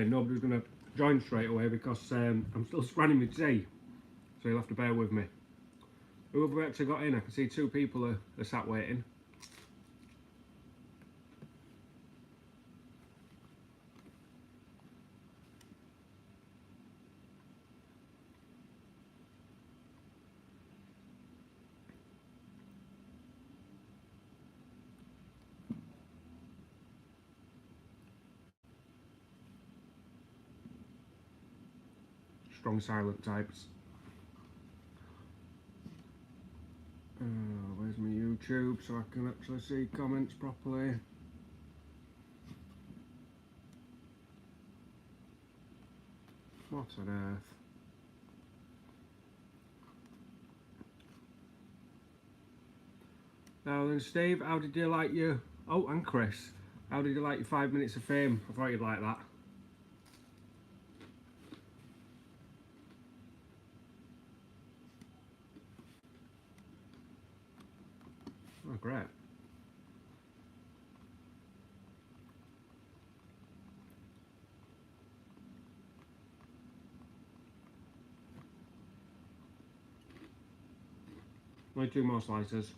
Nobody's going to join straight away because I'm still scanning my tea, so you'll have to bear with me. Who have we actually got in? I can see 2 people are sat waiting. Strong silent types. Where's my YouTube so I can actually see comments properly? What on earth? Now then, Steve, how did you like your... Oh, and Chris, how did you like your 5 minutes of fame? I thought you'd like that. Oh, great. Only 2 more slices.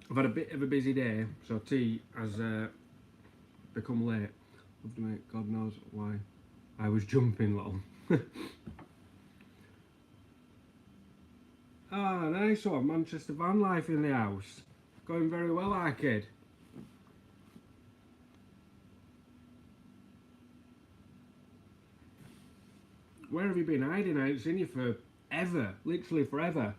I've had a bit of a busy day, so tea has become late. God knows why I was jumping, lol. Ah, nice one. Manchester van life in the house. Going very well, Arcade. Where have you been hiding? I haven't seen you for ever. Literally forever.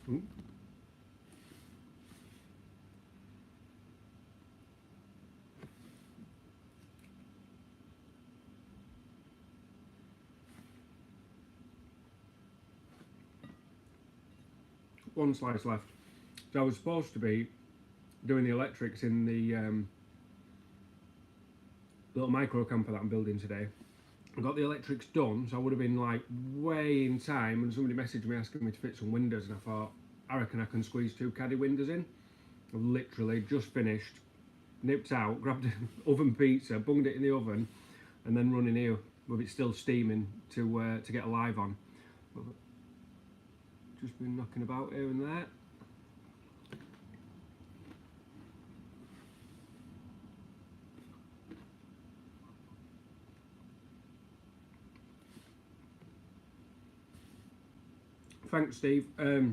Ooh. One slice left. So I was supposed to be doing the electrics in the little micro camper that I'm building today. I got the electrics done, so I would have been like way in time, and somebody messaged me asking me to fit some windows, and I thought, I reckon I can squeeze 2 caddy windows in. I've literally just finished, nipped out, grabbed an oven pizza, bunged it in the oven, and then running here with it still steaming to get a live on. Just been knocking about here and there. Thanks, Steve. I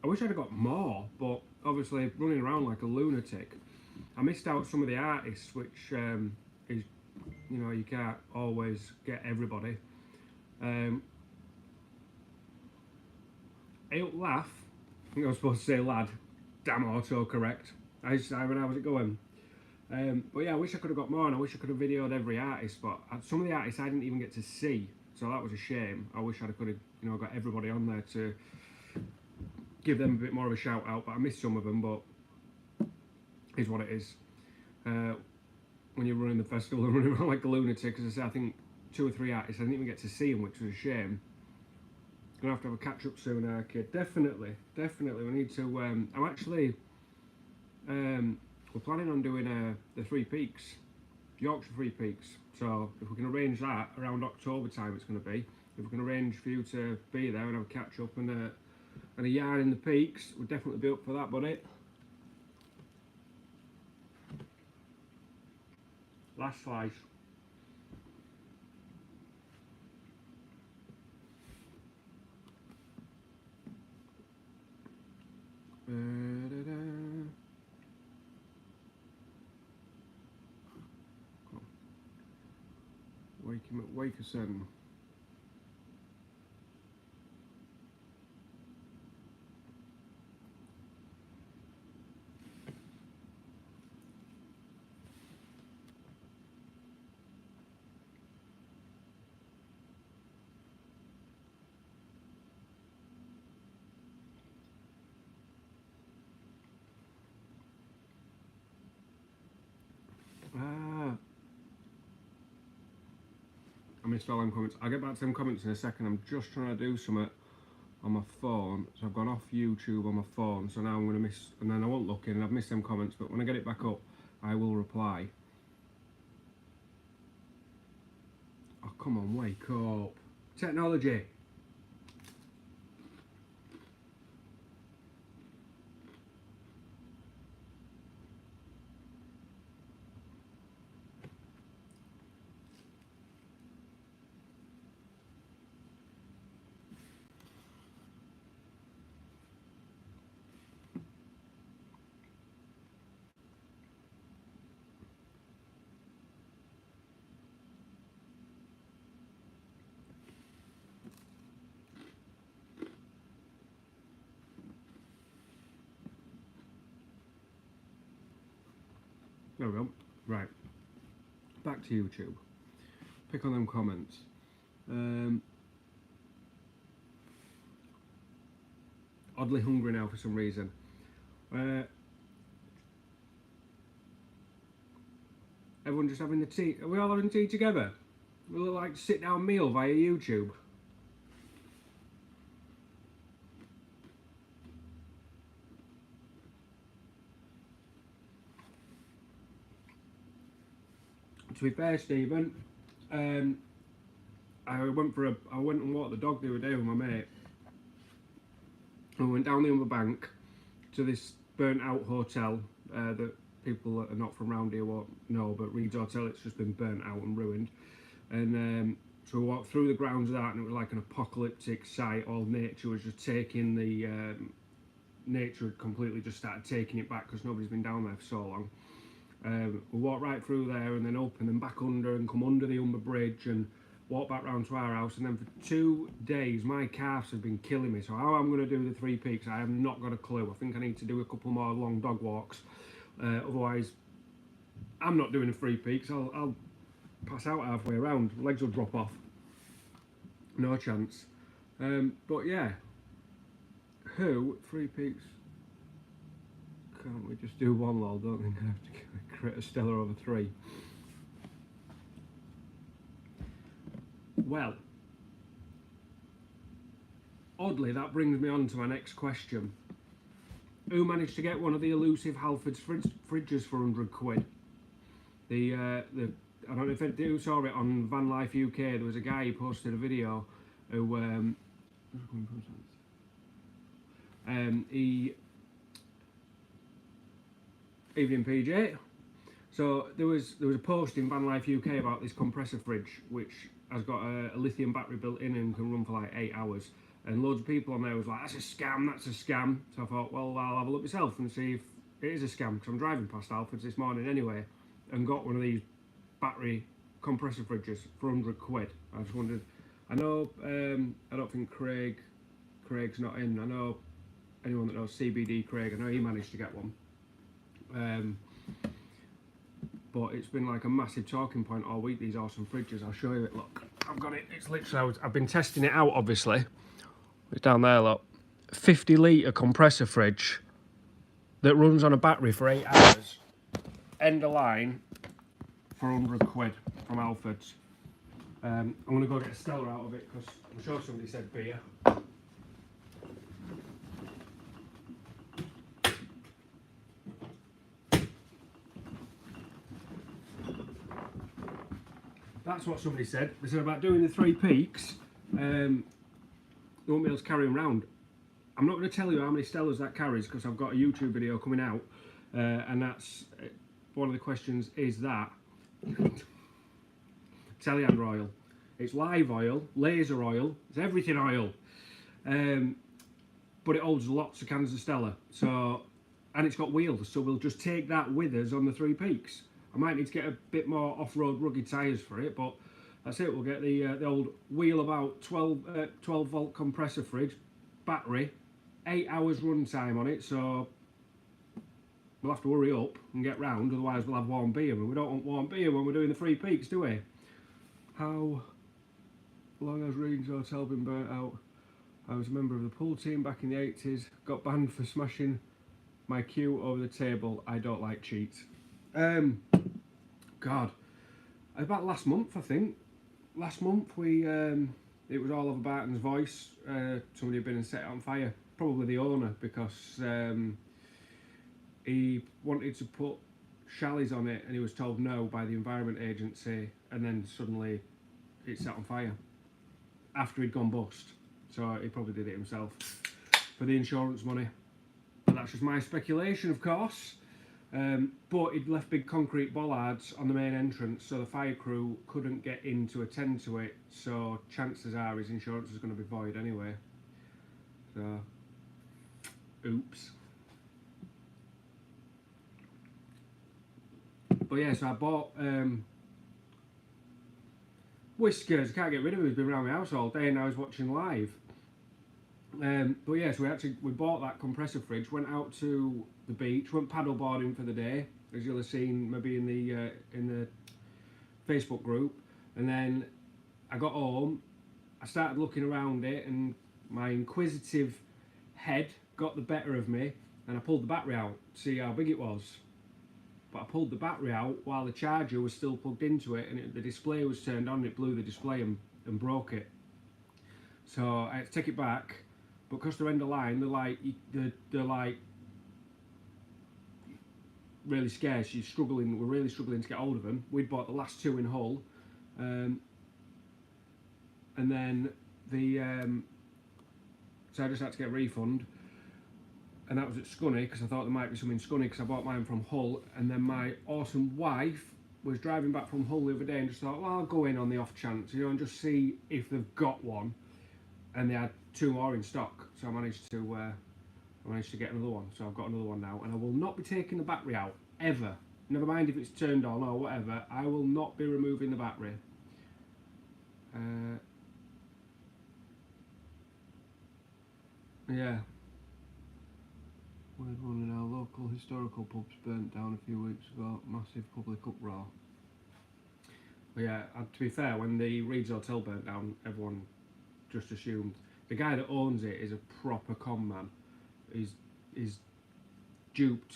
wish I'd have got more, but obviously running around like a lunatic. I missed out some of the artists, which is, you know, you can't always get everybody. I'll laugh. I think I was supposed to say lad. Damn autocorrect. Simon, how's it going? But yeah, I wish I could have got more, and I wish I could have videoed every artist, but some of the artists I didn't even get to see, so that was a shame. I wish I could have, you know, got everybody on there to give them a bit more of a shout out, but I missed some of them, but is what it is. When you're running the festival and running around like a lunatic, as I say, I think 2 or 3 artists I didn't even get to see them, which was a shame. Gonna have to have a catch up soon, Arcade. Definitely. We need to. I'm actually. We're planning on doing the 3 Peaks, Yorkshire 3 Peaks. So if we can arrange that around October time, it's going to be. If we can arrange for you to be there and have a catch up and a yarn in the peaks, we'll definitely be up for that, buddy. Last slice. Wake him up, wake us in. missed all them comments. I'll get back to them comments in a second. I'm just trying to do something on my phone, so I've gone off YouTube on my phone, so now I'm going to miss, and then I won't look in, and I've missed them comments, but when I get it back up, I will reply. Oh, come on, wake up. Technology. There we go. Right. Back to YouTube. Pick on them comments. Oddly hungry now for some reason. Everyone just having the tea. Are we all having tea together? Will it like sit down meal via YouTube? To be fair, Stephen, I went and walked the dog the other day with my mate. I went down the bank to this burnt out hotel that people that are not from around here won't know, but Reed's Hotel, it's just been burnt out and ruined. And so we walked through the grounds of that, and it was like an apocalyptic sight. All nature was just taking the nature had completely just started taking it back because nobody's been down there for so long. We walked right through there and then up and then back under and come under the bridge and walk back round to our house. And then for 2 days my calves have been killing me, so how I'm going to do the 3 peaks I have not got a clue. I think I need to do a couple more long dog walks, otherwise I'm not doing the 3 peaks. I'll pass out halfway around, legs will drop off, no chance. But yeah, 3 peaks? Can't we just do one, lol? Don't think I have to create a stellar over 3. Well, oddly, that brings me on to my next question. Who managed to get one of the elusive Halfords fridges for 100 quid? I don't know if you saw it on Van Life UK. There was a guy who posted a video who Evening PJ. So there was a post in Van Life UK about this compressor fridge which has got a lithium battery built in and can run for like 8 hours, and loads of people on there was like, that's a scam. So I thought, well, I'll have a look myself and see if it is a scam, because I'm driving past Halfords this morning anyway and got one of these battery compressor fridges for 100 quid. I just wondered, I know I don't think Craig's not in. I know anyone that knows CBD Craig, I know he managed to get one. But it's been like a massive talking point all week, these awesome fridges. I'll show you it. Look, I've got it. It's literally, I've been testing it out, obviously. It's down there, look. 50 litre compressor fridge that runs on a battery for 8 hours. End of line for 100 quid from Halfords. I'm going to go get a Stella out of it because I'm sure somebody said beer. That's what somebody said. They said about doing the 3 peaks, they won't be able to carry them round. I'm not going to tell you how many Stellas that carries because I've got a YouTube video coming out, and that's one of the questions is that Teleander oil. It's live oil, laser oil, it's everything oil, but it holds lots of cans of Stella. So, and it's got wheels, so we'll just take that with us on the 3 peaks. I might need to get a bit more off-road rugged tyres for it, but that's it. We'll get the old wheel about 12 volt compressor fridge, battery, 8 hours run time on it, so we'll have to hurry up and get round, otherwise we'll have warm beer, and we don't want warm beer when we're doing the 3 peaks, do we? How long has Reed's Hotel been burnt out? I was a member of the pool team back in the 80s, got banned for smashing my cue over the table. I don't like cheats. God, about last month I think, last month we it was all over Barton's voice. Somebody had been and set it on fire. Probably the owner, because he wanted to put chalets on it and he was told no by the Environment Agency, and then suddenly it set on fire after he'd gone bust. So he probably did it himself for the insurance money. But that's just my speculation, of course. But he'd left big concrete bollards on the main entrance, so the fire crew couldn't get in to attend to it, so chances are his insurance is going to be void anyway. So, oops. But yeah, so I bought Whiskers. I can't get rid of him. He's been around my house all day, and I was watching live. But yeah, so we bought that compressor fridge, went out to the beach, went paddleboarding for the day, as you'll have seen maybe in the Facebook group. And then I got home, I started looking around it, and my inquisitive head got the better of me, and I pulled the battery out to see how big it was. But I pulled the battery out while the charger was still plugged into it, and the display was turned on, and it blew the display and broke it. So I had to take it back, but because they're end of line, they're like really scarce. We're really struggling to get hold of them. We'd bought the last two in Hull, and then so I just had to get a refund. And that was at Scunny, because I thought there might be some in Scunny, because I bought mine from Hull. And then my awesome wife was driving back from Hull the other day and just thought, well, I'll go in on the off chance, you know, and just see if they've got one. And they had two more in stock, so I managed to get another one. So I've got another one now, and I will not be taking the battery out ever. Never mind if it's turned on or whatever. I will not be removing the battery. Yeah. We had one in our local historical pubs burnt down a few weeks ago. Massive public uproar. But yeah, to be fair, when the Reeds Hotel burnt down, everyone just assumed. The guy that owns it is a proper con man. He's duped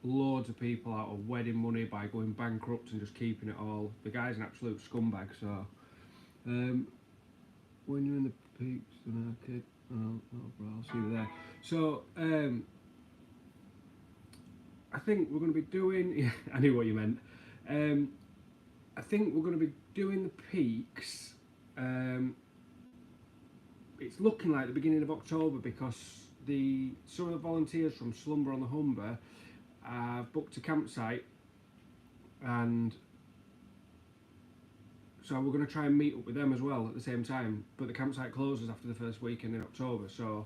loads of people out of wedding money by going bankrupt and just keeping it all. The guy's an absolute scumbag. So when you're in the Peaks and Arcade, oh, bro, I'll see you there. So I think we're going to be doing. Yeah, I knew what you meant. I think we're going to be doing the Peaks. It's looking like the beginning of October, because some of the volunteers from Slumber on the Humber have booked a campsite, and so we're going to try and meet up with them as well at the same time. But the campsite closes after the first weekend in October, so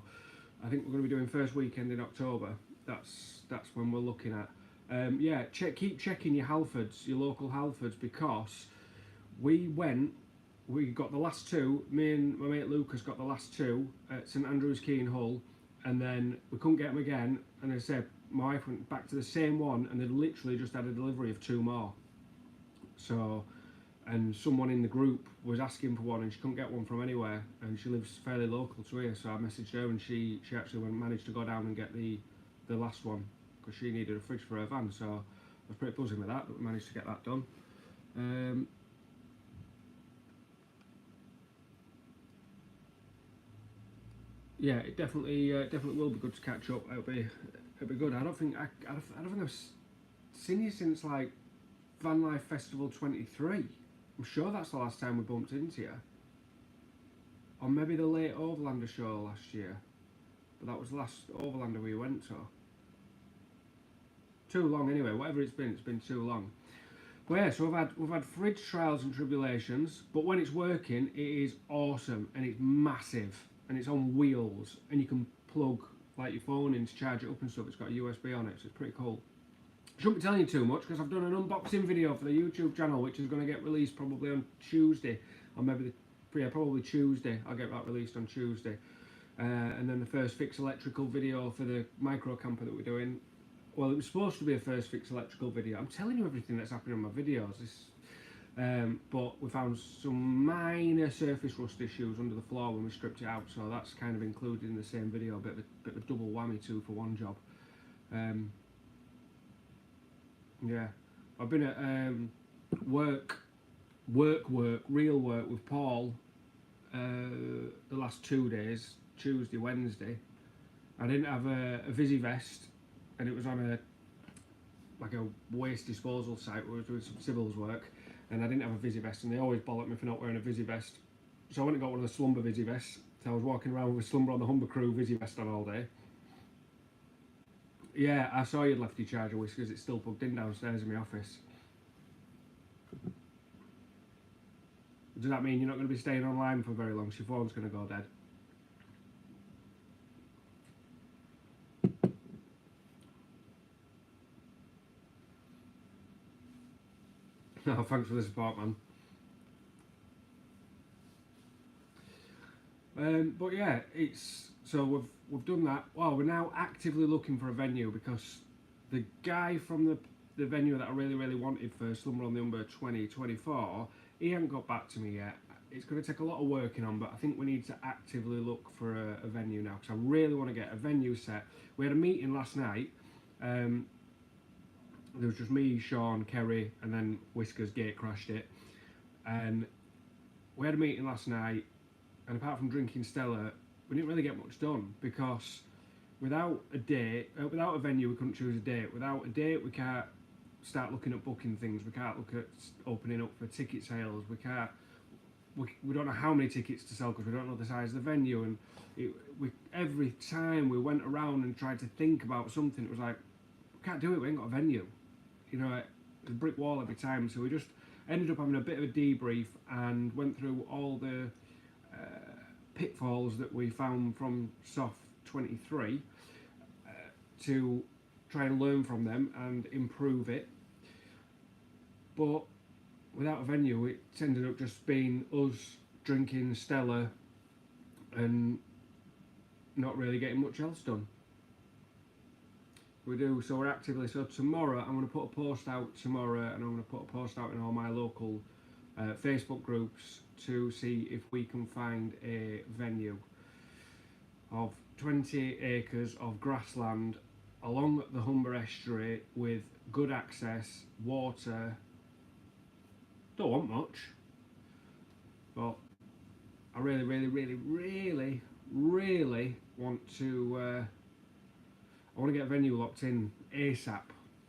I think we're going to be doing first weekend in October. That's when we're looking at. Yeah, keep checking your Halfords, your local Halfords, because we got the last two. Me and my mate Lucas got the last two at St Andrew's Quay in Hull, and then we couldn't get them again. And as I said, my wife went back to the same one, and they'd literally just had a delivery of two more. So, and someone in the group was asking for one, and she couldn't get one from anywhere, and she lives fairly local to here. So I messaged her, and she actually managed to go down and get the last one, because she needed a fridge for her van. So I was pretty buzzing with that, but we managed to get that done. Yeah, it definitely will be good to catch up. It'll be good. I don't think I've seen you since like Van Life Festival 23. I'm sure that's the last time we bumped into you. Or maybe the late Overlander show last year. But that was the last Overlander we went to. Too long anyway. Whatever it's been too long. But yeah, so we've had fridge trials and tribulations, but when it's working, it is awesome, and it's massive, and it's on wheels, and you can plug like your phone in to charge it up and stuff. It's got a USB on it, so it's pretty cool. I shouldn't be telling you too much, because I've done an unboxing video for the YouTube channel, which is going to get released probably on Tuesday, or maybe probably Tuesday. I'll get that released on Tuesday. And then the first fix electrical video for the micro camper that we're doing. Well, it was supposed to be a first fix electrical video. I'm telling you everything that's happening on my videos. But we found some minor surface rust issues under the floor when we stripped it out, so that's kind of included in the same video. A bit of a double whammy, 2 for 1 job. Yeah, I've been at work real work with Paul the last 2 days, Tuesday, Wednesday. I didn't have a Visi vest, and it was on a waste disposal site where I was doing some civils work, and I didn't have a Visi vest, and they always bollock me for not wearing a Visi vest. So I went and got one of the Slumber Visi vests. So I was walking around with a Slumber on the Humber Crew Visi vest on all day. Yeah, I saw you'd left your charger, Whiskers. It's still plugged in downstairs in my office. Does that mean you're not going to be staying online for very long? So your phone's going to go dead. No, thanks for the support, man. But yeah, so we've done that. Well, we're now actively looking for a venue because the guy from the venue that I really wanted for Slumber on the Humber 2024, he hasn't got back to me yet. It's going to take a lot of working on, but I think we need to actively look for a venue now because I really want to get a venue set. We had a meeting last night. There was just me, Sean, Kerry, and then Whiskers gate crashed it. And we had a meeting last night, and apart from drinking Stella, we didn't really get much done because without a date, without a venue, we couldn't choose a date. Without a date, we can't start looking at booking things. We can't look at opening up for ticket sales. We don't know how many tickets to sell because we don't know the size of the venue. And every time we went around and tried to think about something, it was like, we can't do it. We ain't got a venue. You know, it's a brick wall every time. So we just ended up having a bit of a debrief and went through all the pitfalls that we found from SOF 23 to try and learn from them and improve it. But without a venue, it ended up just being us drinking Stella and not really getting much else done. So we're actively, so tomorrow I'm going to put a post out tomorrow, and I'm going to put a post out in all my local Facebook groups to see if we can find a venue of 20 acres of grassland along the Humber estuary with good access, water. Don't want much, but I really want to I want to get a venue locked in ASAP,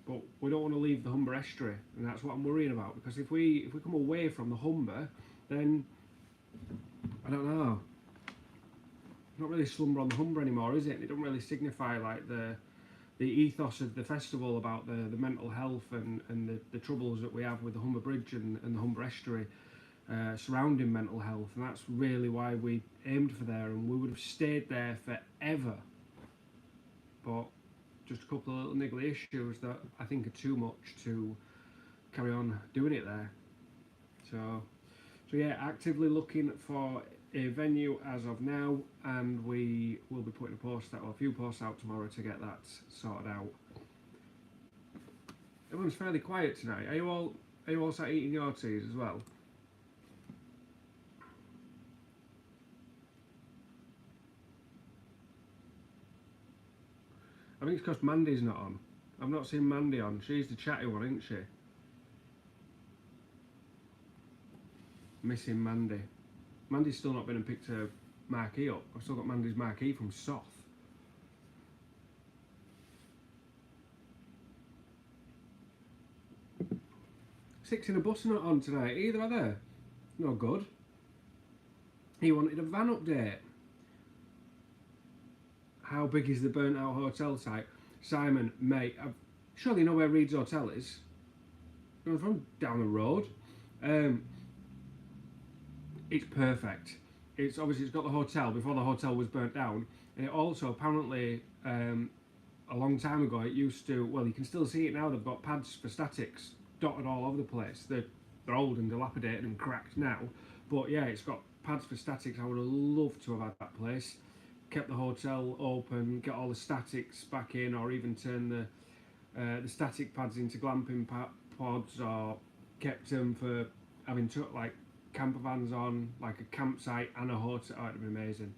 but we don't want to leave the Humber estuary, and that's what I'm worrying about, because if we come away from the Humber, then I don't know, it's not really Slumber on the Humber anymore, is it? It doesn't really signify like the ethos of the festival about the mental health and the troubles that we have with the Humber Bridge and the Humber estuary surrounding mental health, and that's really why we aimed for there, and we would have stayed there forever. But just a couple of little niggly issues that I think are too much to carry on doing it there. So yeah, actively looking for a venue as of now, and we will be putting a few posts out tomorrow to get that sorted out. Everyone's fairly quiet tonight. Are you all sat eating your teas as well? I think it's because Mandy's not on. I've not seen Mandy on. She's the chatty one, isn't she? Missing Mandy. Mandy's still not been and picked her marquee up. I've still got Mandy's marquee from SOF. Six in a bus not on tonight either, are there? No good. He wanted a van update. How big is the burnt out hotel site? Simon, mate, surely you know where Reed's Hotel is. You're from down the road. It's perfect. It's obviously, it's got the hotel before the hotel was burnt down, and it also apparently a long time ago it used to, well, you can still see it now, they've got pads for statics dotted all over the place. They're old and dilapidated and cracked now, but yeah, it's got pads for statics. I would have loved to have had that place. Kept the hotel open, get all the statics back in, or even turn the static pads into glamping pods, or kept them for having like camper vans on, like a campsite and a hotel. Oh, it'd be amazing.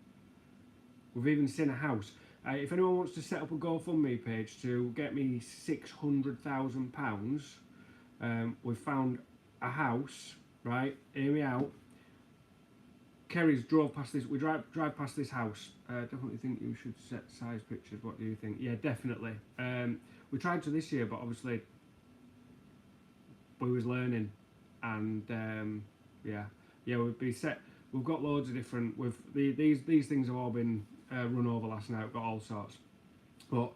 We've even seen a house. If anyone wants to set up a GoFundMe page to get me £600,000, we've found a house right? Hear me out. Kerry's drove past this. We drive past this house. Definitely think you should set size pictures. What do you think? Yeah, definitely. We tried to this year, but obviously we was learning, and yeah, we've been set. We've got loads of different. These things have all been run over last night. We've got all sorts, but.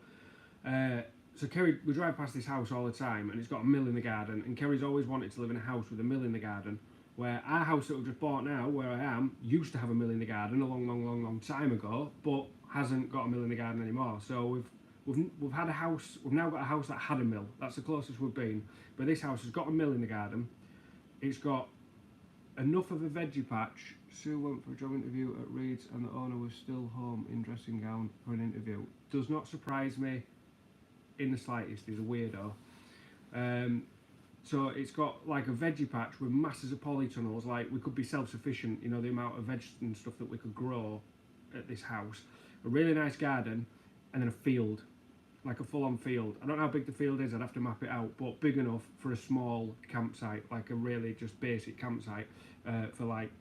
So Kerry, we drive past this house all the time, and it's got a mill in the garden. And Kerry's always wanted to live in a house with a mill in the garden. Where our house that we've just bought now, where I am, used to have a mill in the garden a long time ago, but hasn't got a mill in the garden anymore. So we've had a house. We've now got a house that had a mill. That's the closest we've been. But this house has got a mill in the garden. It's got enough of a veggie patch. Sue went for a job interview at Reed's, and the owner was still home in dressing gown for an interview. Does not surprise me in the slightest. He's a weirdo. So it's got like a veggie patch with masses of polytunnels. Like, we could be self-sufficient, you know, the amount of veg and stuff that we could grow at this house. A really nice garden, and then a field, like a full-on field. I don't know how big the field is, I'd have to map it out, but big enough for a small campsite, like a really just basic campsite, for like,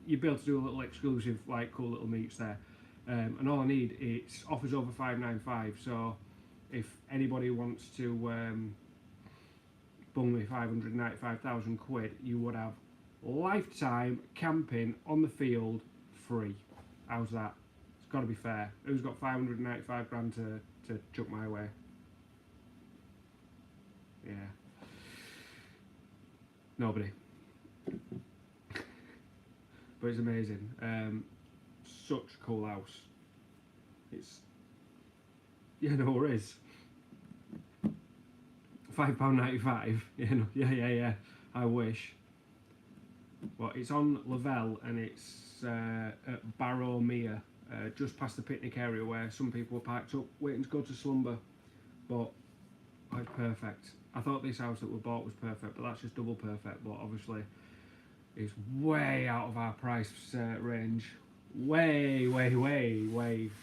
you'd be able to do a little exclusive, like, cool little meets there. And all I need, it's offers over 595, so if anybody wants to bung me 595,000 quid, you would have lifetime camping on the field free. How's that? It's got to be fair. Who's got 595 grand to chuck my way? Yeah. Nobody. But it's amazing. Such a cool house. It's... Yeah, no worries. £5.95. Yeah. I wish. Well, it's on Lavelle, and it's at Barrowmere, just past the picnic area where some people were parked up waiting to go to slumber. But like, perfect. I thought this house that we bought was perfect, but that's just double perfect. But obviously, it's way out of our price range. Way,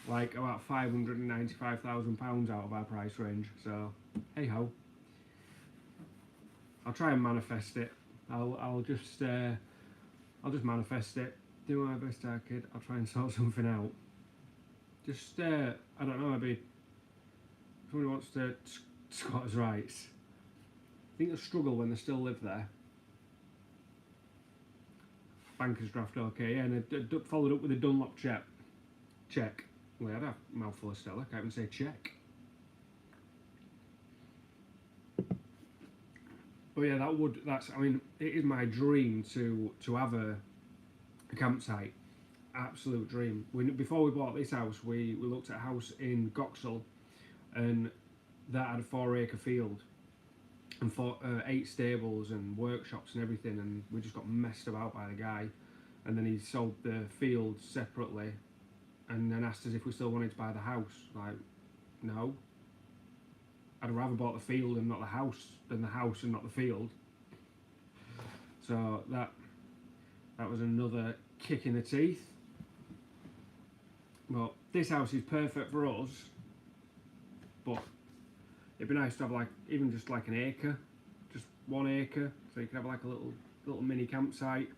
like about £595,000 out of our price range. So, hey ho. I'll try and manifest it. I'll just manifest it. Do my best, kid. I'll try and sort something out. Just I don't know. Maybe somebody wants to squatters' rights. I think they'll struggle when they still live there. Banker's draft, okay, yeah, and it followed up with a Dunlop check. Well, I had a mouthful of Stella, can't even say check. But yeah, I mean, it is my dream to have a campsite. Absolute dream. Before we bought this house, we looked at a house in Goxall, and that had a 4-acre field and 8 stables and workshops and everything, and we just got messed about by the guy. And then he sold the field separately, and then asked us if we still wanted to buy the house. Like, no. I'd rather bought the field and not the house than the house and not the field. So that was another kick in the teeth. Well, this house is perfect for us, but it'd be nice to have like even just like an acre, just 1 acre, so you can have like a little mini campsite.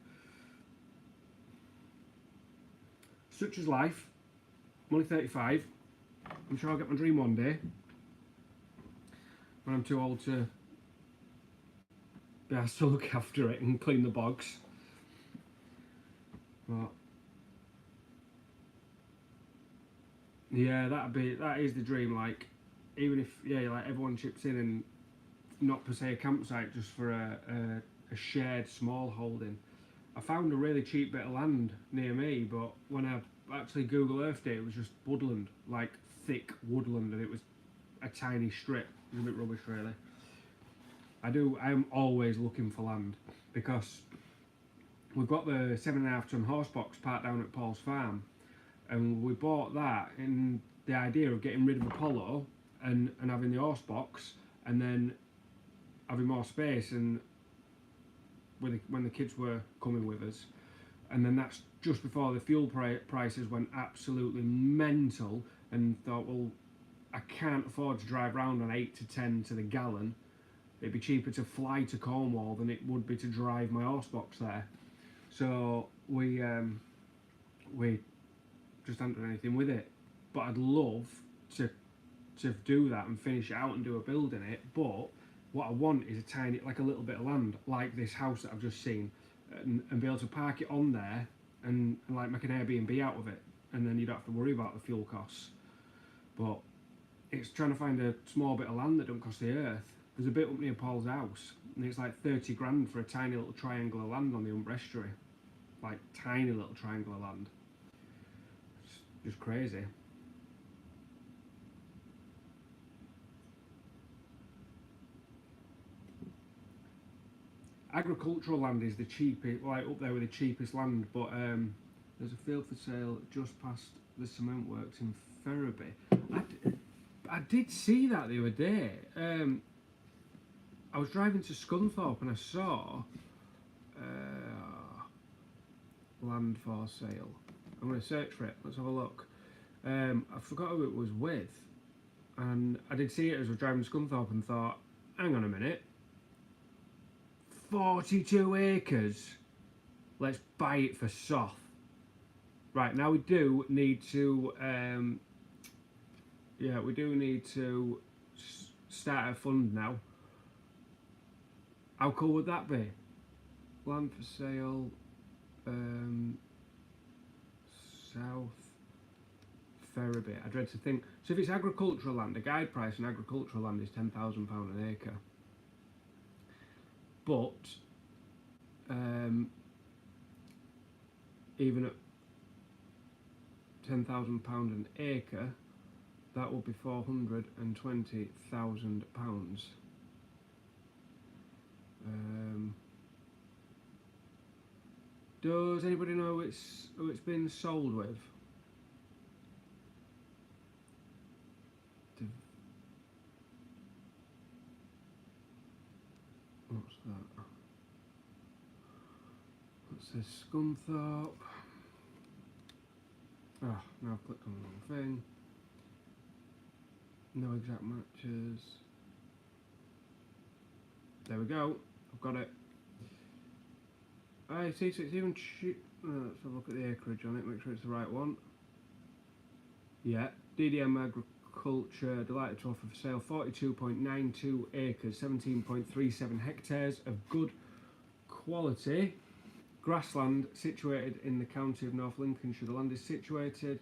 Such is life. I'm only 35. I'm sure I'll get my dream one day, when I'm too old to be asked to look after it and clean the bogs. But yeah, that is the dream. Like, even if like everyone chips in, and not per se a campsite, just for a shared small holding. I found a really cheap bit of land near me, but when I actually Google Earthed it was just woodland, like thick woodland, and it was a tiny strip. It was a bit rubbish, really. I am always looking for land, because we've got the 7.5 ton horse box parked down at Paul's farm, and we bought that in the idea of getting rid of Apollo and having the horse box, and then having more space, and when the kids were coming with us. And then that's just before the fuel prices went absolutely mental, and thought, well, I can't afford to drive around on 8 to 10 to the gallon. it'd be cheaper to fly to Cornwall than it would be to drive my horse box there. So we just haven't done anything with it. But I'd love to do that and finish it out and do a build in it. But what I want is a tiny, like a little bit of land, like this house that I've just seen, and be able to park it on there and like make an Airbnb out of it, and then you don't have to worry about the fuel costs. But it's trying to find a small bit of land that don't cost the earth. There's a bit up near Paul's house, and it's like 30 grand for a tiny little triangle of land on the Humber Estuary. Like tiny little triangle of land. It's just crazy. Agricultural land is the cheapest, like up there with the cheapest land, but there's a field for sale just past the cement works in Ferriby. I did see that the other day. I was driving to Scunthorpe and I saw land for sale. I'm going to search for it. Let's have a look. I forgot who it was with, and I did see it as I was driving to Scunthorpe and thought, hang on a minute, 42 acres. Let's buy it for soft. Right, now we do need to we do need to start a fund now. How cool would that be? Land for sale, South Ferriby. I dread to think. So if it's agricultural land, the guide price on agricultural land is £10,000 an acre. But even at £10,000 an acre, that would be £420,000. Does anybody know who it's been sold with? What's that? That says Scunthorpe. Ah, now I've clicked on the wrong thing. No exact matches. There we go. I've got it. I see, so it's even cheap. Let's have a look at the acreage on it, make sure it's the right one. Yeah, DDM Agriculture, delighted to offer for sale 42.92 acres, 17.37 hectares of good quality grassland situated in the county of North Lincolnshire. The land is situated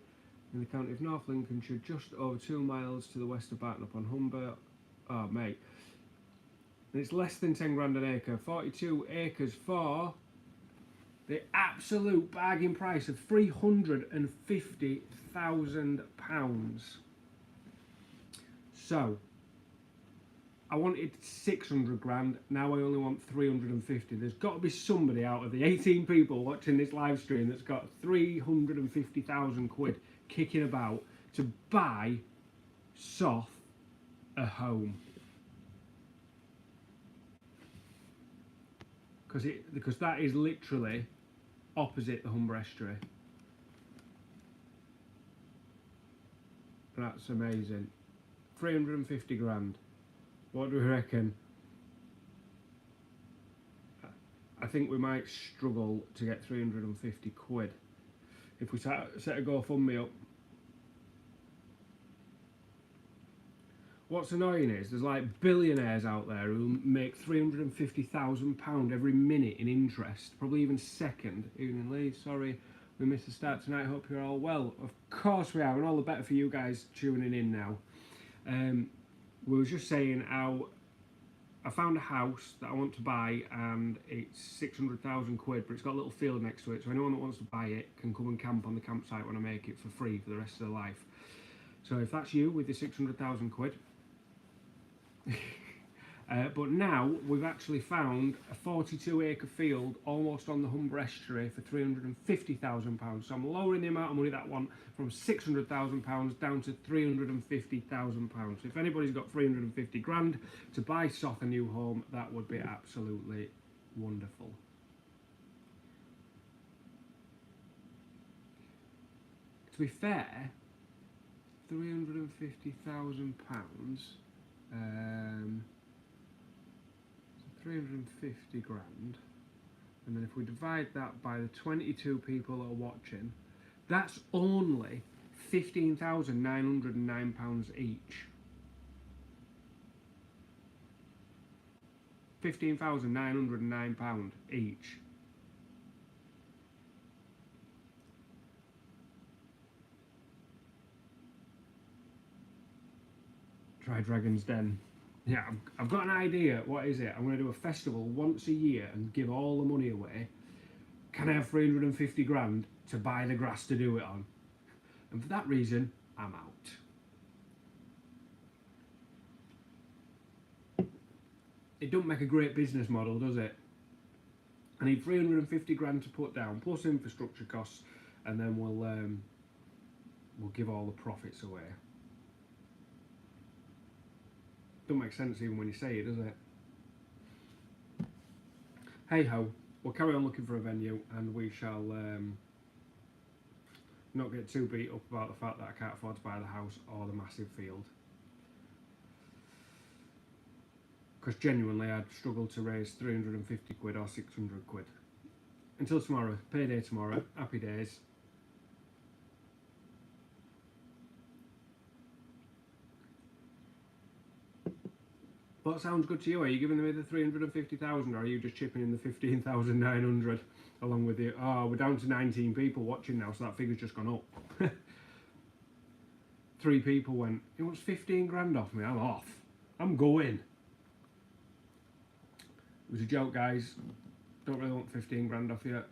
in the county of North Lincolnshire, just over 2 miles to the west of Barton upon Humber. Oh, mate. And it's less than 10 grand an acre. 42 acres for the absolute bargain price of £350,000. So, I wanted 600 grand, now I only want 350. There's got to be somebody out of the 18 people watching this live stream that's got 350,000 quid kicking about to buy Soth a home. Because that is literally opposite the Humber Estuary. That's amazing. 350 grand. What do we reckon? I think we might struggle to get 350 quid if we set a GoFundMe up. What's annoying is there's like billionaires out there who make £350,000 every minute in interest, probably even second. Evening Lee, sorry we missed the start tonight, hope you're all well. Of course we are, and all the better for you guys tuning in now. We were just saying how I found a house that I want to buy and it's 600,000 quid, but it's got a little field next to it, so anyone that wants to buy it can come and camp on the campsite when I make it for free for the rest of their life. So if that's you with the 600,000 quid, but now we've actually found a 42 acre field almost on the Humber Estuary for £350,000. So I'm lowering the amount of money that I want from £600,000 down to £350,000. So if anybody's got 350 grand to buy Soth a new home, that would be absolutely wonderful. To be fair, £350,000 350 grand. And then if we divide that by the 22 people that are watching, that's only £15,909 each. £15,909 each. Try Dragon's Den. Yeah, I've got an idea. What is it? I'm going to do a festival once a year and give all the money away. Can I have 350 grand to buy the grass to do it on? And for that reason, I'm out. It don't make a great business model, does it? I need 350 grand to put down, plus infrastructure costs, and then we'll give all the profits away. Don't make sense even when you say it, does it? Hey ho, we'll carry on looking for a venue, and we shall not get too beat up about the fact that I can't afford to buy the house or the massive field. Because genuinely I'd struggle to raise 350 quid or 600 quid. Until tomorrow, payday tomorrow, happy days. What sounds good to you? Are you giving me the 350,000 or are you just chipping in the 15,900 along with you? Oh, we're down to 19 people watching now, so that figure's just gone up. 3 people went, he wants 15 grand off me, I'm off. I'm going. It was a joke, guys. Don't really want 15 grand off yet.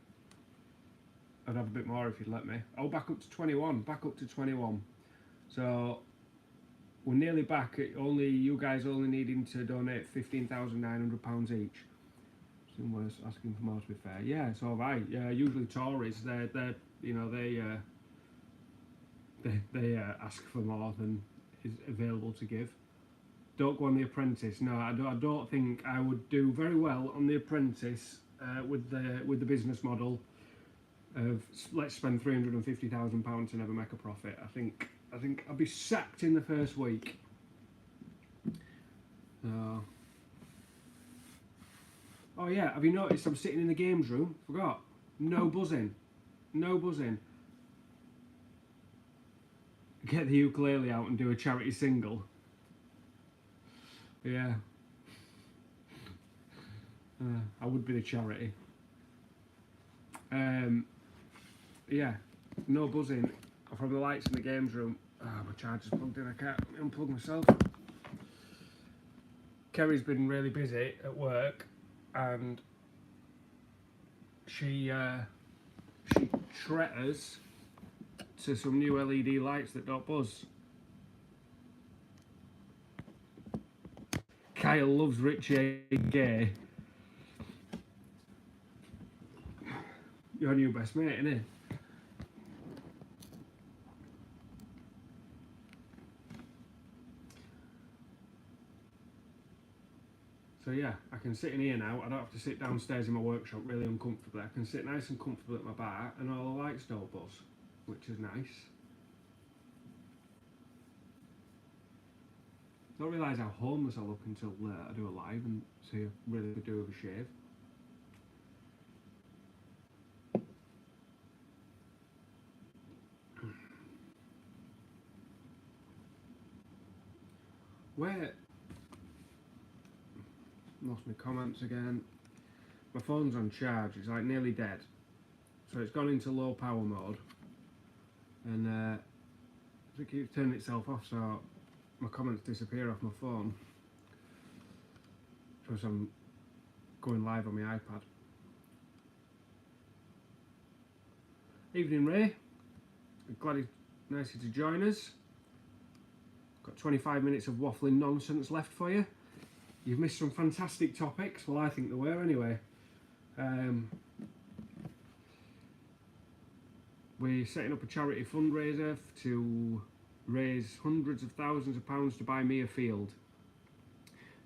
I'd have a bit more if you'd let me. Oh, back up to 21. Back up to 21. So we're nearly back at only you guys only needing to donate £15,900 each. Someone's asking for more, to be fair. Yeah, so have I. Yeah, usually Tories, they ask for more than is available to give. Don't go on The Apprentice. No, I don't think I would do very well on The Apprentice with the business model of let's spend £350,000 to never make a profit. I think I'll be sacked in the first week. Oh yeah, have you noticed I'm sitting in the games room? Forgot. No buzzing. No buzzing. Get the ukulele out and do a charity single. Yeah. I would be the charity. Yeah. No buzzing from the lights in the games room. My charger's plugged in, I can't unplug myself. Kerry's been really busy at work and she treated us to some new LED lights that don't buzz. Kyle loves Richie Gay. Your new best mate, innit? So yeah, I can sit in here now. I don't have to sit downstairs in my workshop really uncomfortably. I can sit nice and comfortable at my bar and all the lights don't buzz, which is nice. I don't realise how homeless I look until I do a live and see a really good do of a shave. Where? Lost my comments again. My phone's on charge, it's like nearly dead. So it's gone into low power mode. And it keeps turning itself off, so my comments disappear off my phone. Because I'm going live on my iPad. Evening, Ray. Glad it's nice to join us. Got 25 minutes of waffling nonsense left for you. You've missed some fantastic topics. Well, I think there were anyway. We're setting up a charity fundraiser to raise hundreds of thousands of pounds to buy me a field.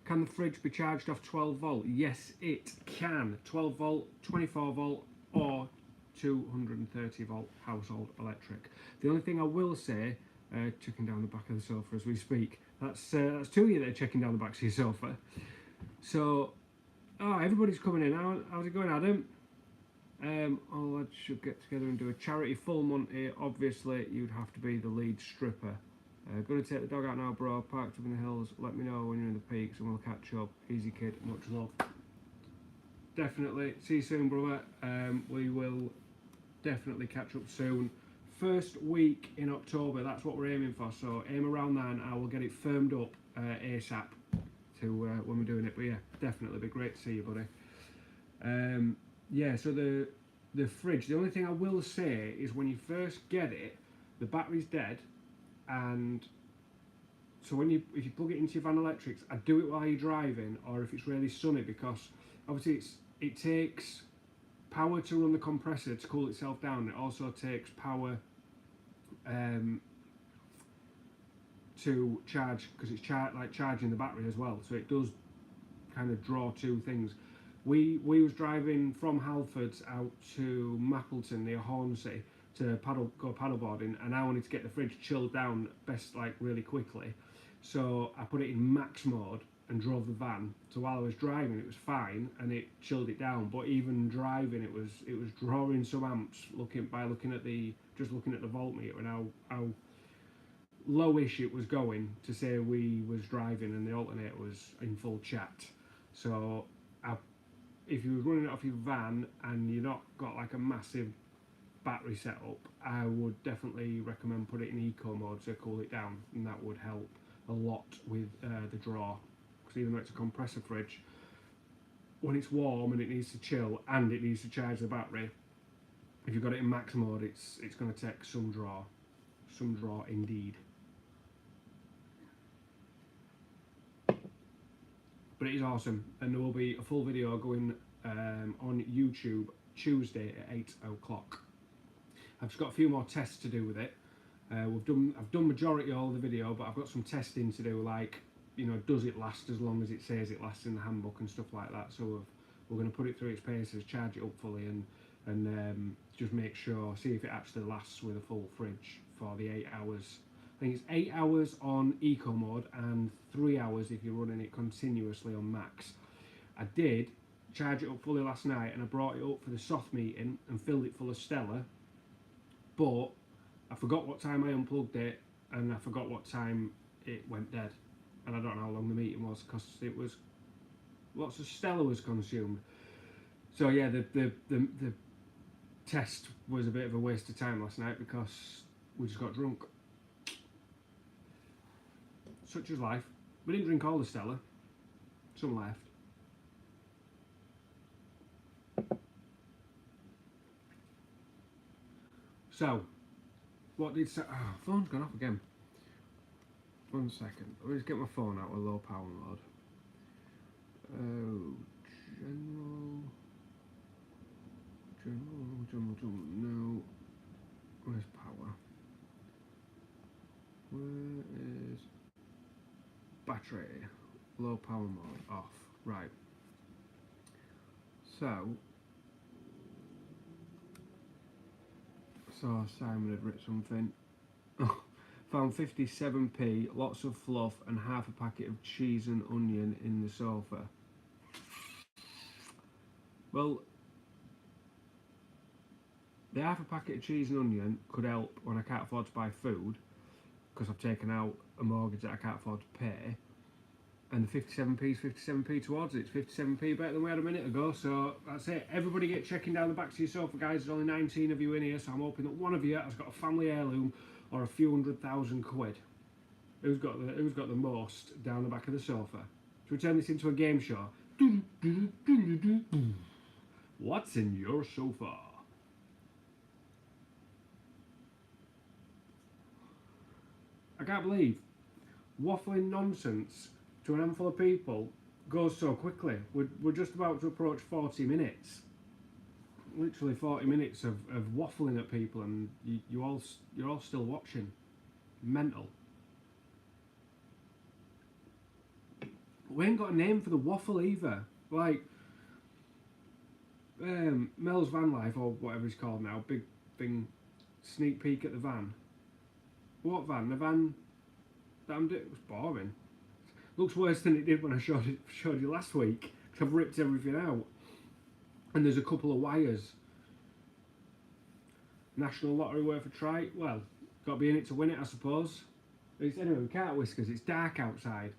Can the fridge be charged off 12 volt? Yes, it can. 12 volt, 24 volt, or 230 volt household electric. The only thing I will say, checking down the back of the sofa as we speak. That's two of you that are checking down the back of your sofa. So Oh, everybody's coming in. How's it going, Adam? All lads should get together and do a charity full Monty. Obviously, you'd have to be the lead stripper. Gonna take the dog out now, bro. Parked up in the hills. Let me know when you're in the peaks and we'll catch up. Easy kid, much love. Definitely. See you soon, brother. We will definitely catch up soon. First week in October, that's what we're aiming for. So aim around then. I will get it firmed up ASAP to when we're doing it. But yeah, definitely be great to see you, buddy. Yeah, so the fridge. The only thing I will say is when you first get it, the battery's dead, and so if you plug it into your van electrics, I do it while you're driving, or if it's really sunny, because obviously it takes power to run the compressor to cool itself down. It also takes power to charge, because it's like charging the battery as well. So it does kind of draw two things. We was driving from Halfords out to Mappleton near Hornsey to go paddleboarding, and I wanted to get the fridge chilled down like really quickly. So I put it in max mode and drove the van. So while I was driving, it was fine and it chilled it down. But even driving, it was drawing some amps. Looking at the voltmeter and how lowish it was going, to say we was driving and the alternator was in full chat. So if you were running it off your van and you're not got like a massive battery setup, I would definitely recommend put it in eco mode to cool it down, and that would help a lot with the draw. Because even though it's a compressor fridge, when it's warm and it needs to chill and it needs to charge the battery, if you've got it in max mode, it's going to take some draw indeed. But it is awesome, and there will be a full video going on YouTube Tuesday at 8 o'clock. I've just got a few more tests to do with it. I've done majority of all the video, but I've got some testing to do, like, you know, does it last as long as it says it lasts in the handbook and stuff like that. So we're going to put it through its paces, charge it up fully, and just make sure, see if it actually lasts with a full fridge for the 8 hours. I think it's 8 hours on eco mode and 3 hours if you're running it continuously on max. I did charge it up fully last night, and I brought it up for the soft meeting and filled it full of Stella, but I forgot what time I unplugged it, and I forgot what time it went dead, and I don't know how long the meeting was, because it was lots of Stella was consumed. So yeah, the test was a bit of a waste of time last night because we just got drunk. Such is life. We didn't drink all the Stella. Some left. So, what did... Oh, phone's gone off again. 1 second. Let me just get my phone out with low power mode. Oh, general, no. Where's power? Where is... Battery, low power mode, off. Right. So Simon had written something. Found 57p, lots of fluff, and half a packet of cheese and onion in the sofa. Well, the half a packet of cheese and onion could help when I can't afford to buy food, because I've taken out a mortgage that I can't afford to pay, and the 57p is 57p towards it. It's 57p better than we had a minute ago, so that's it. Everybody get checking down the backs of your sofa, guys. There's only 19 of you in here, so I'm hoping that one of you has got a family heirloom or a few £100,000. Who's got the most down the back of the sofa? Should we turn this into a game show? What's in your sofa? I can't believe waffling nonsense to an handful of people goes so quickly. We're just about to approach 40 minutes. Literally 40 minutes of waffling at people, and you're all still watching. Mental. We ain't got a name for the waffle either. Like Mel's Van Life, or whatever it's called now, big thing, sneak peek at the van. What van? The van that I'm doing? It was boring. Looks worse than it did when I showed you last week, I've ripped everything out. And there's a couple of wires. National Lottery worth a try. Well, got to be in it to win it, I suppose. Anyway, we can't whiskers. It's dark outside.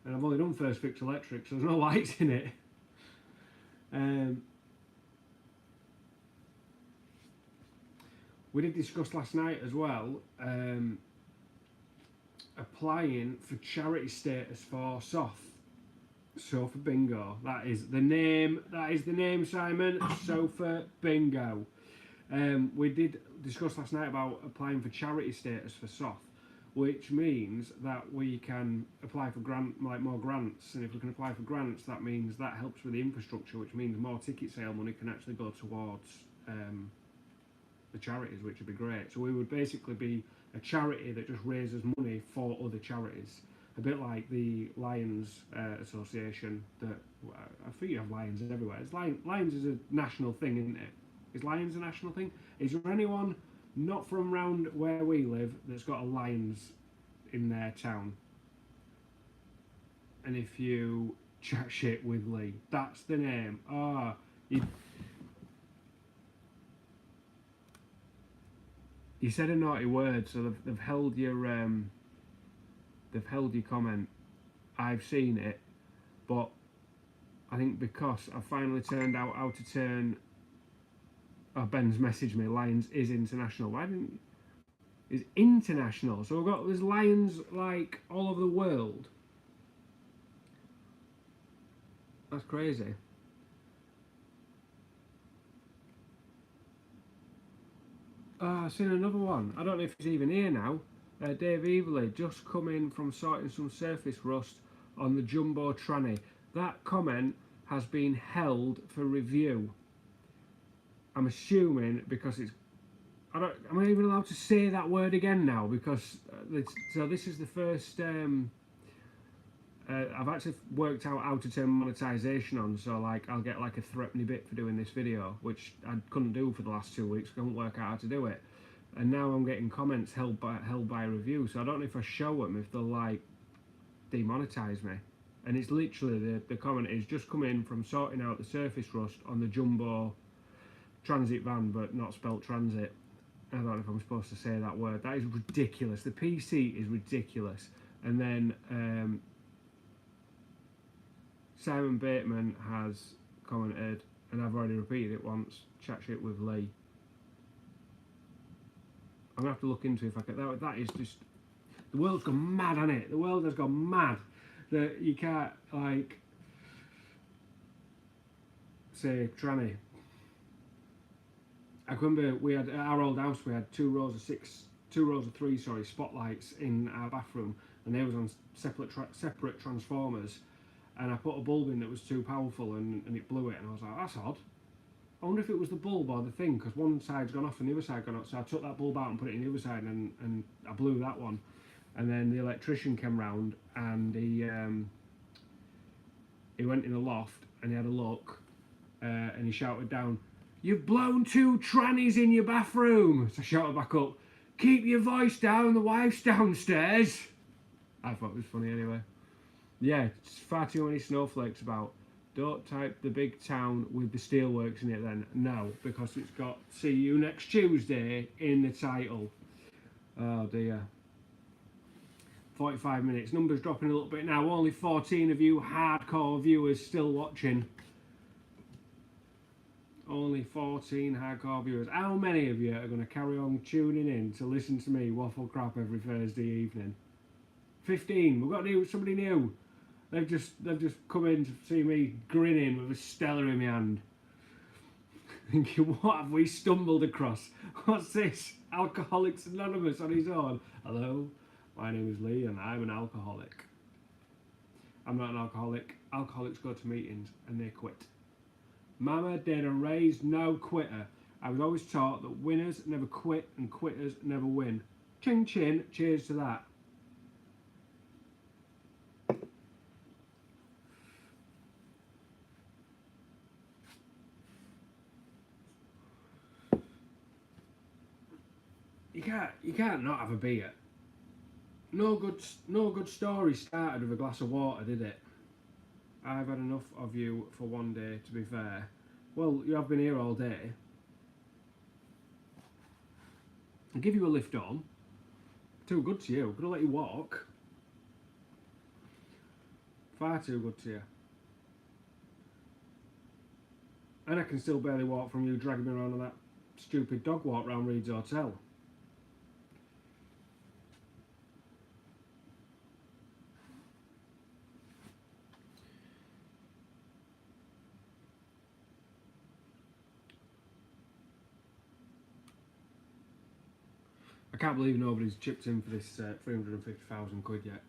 And I've only done first fix electric, so there's no lights in it. We did discuss last night as well applying for charity status for SOF. Sofa Bingo. That is the name. That is the name, Simon. Sofa Bingo. We did discuss last night about applying for charity status for SOF, which means that we can apply for more grants. And if we can apply for grants, that means that helps with the infrastructure, which means more ticket sale money can actually go towards the charities, which would be great. So we would basically be a charity that just raises money for other charities. A bit like the Lions Association. That I think you have lions everywhere. Lions is a national thing, isn't it? Is lions a national thing? Is there anyone not from round where we live that's got a lions in their town? And if you chat shit with Lee, that's the name. Ah, you said a naughty word, so they've held your comment. I've seen it, but I think because I finally turned out how to turn. Oh, Ben's messaged me. Lions is international. Why didn't? Is international. So there's lions like all over the world. That's crazy. I've seen another one. I don't know if he's even here now. Dave Everley, just come in from sorting some surface rust on the jumbo tranny. That comment has been held for review. I'm assuming because it's. Am I even allowed to say that word again now? Because so this is the first. I've actually worked out how to turn monetization on. So like I'll get like a threepenny bit for doing this video, which I couldn't do for the last 2 weeks. I couldn't work out how to do it. And now I'm getting comments held by review, so I don't know if I show them if they'll like demonetize me. And it's literally the comment is just come in from sorting out the surface rust on the jumbo transit van, but not spelt transit. I don't know if I'm supposed to say that word. That is ridiculous. The PC is ridiculous. And then Simon Bateman has commented, and I've already repeated it once. Chat shit with Lee. I'm gonna have to look into if I can. That is just, the world's gone mad, hasn't it? The world has gone mad that you can't like say tranny. I remember we had at our old house. We had two rows of three spotlights in our bathroom, and they was on separate transformers. And I put a bulb in that was too powerful, and it blew it. And I was like, that's odd. I wonder if it was the bulb or the thing, because one side's gone off and the other side gone up. So I took that bulb out and put it in the other side, and I blew that one. And then the electrician came round, and he went in the loft and he had a look, and he shouted down, "You've blown 2 trannies in your bathroom." So I shouted back up, "Keep your voice down, the wife's downstairs." I thought it was funny anyway. Yeah, it's far too many snowflakes about. Don't type the big town with the steelworks in it then. No, because it's got "see you next Tuesday" in the title. Oh dear. 45 minutes. Numbers dropping a little bit now. Only 14 of you hardcore viewers still watching. Only 14 hardcore viewers. How many of you are going to carry on tuning in to listen to me waffle crap every Thursday evening? 15. We've got somebody new. They've just come in to see me grinning with a Stella in my hand. Thinking, what have we stumbled across? What's this? Alcoholics Anonymous on his own. Hello, my name is Lee and I'm an alcoholic. I'm not an alcoholic. Alcoholics go to meetings and they quit. Mama did a raise no quitter. I was always taught that winners never quit and quitters never win. Ching chin, cheers to that. You can't not have a beer. No good story started with a glass of water, did it? I've had enough of you for one day, to be fair. Well, you have been here all day. I'll give you a lift on. Too good to you. Gonna let you walk. Far too good to you. And I can still barely walk from you dragging me around on that stupid dog walk round Reed's Hotel. I can't believe nobody's chipped in for this 350,000 quid yet.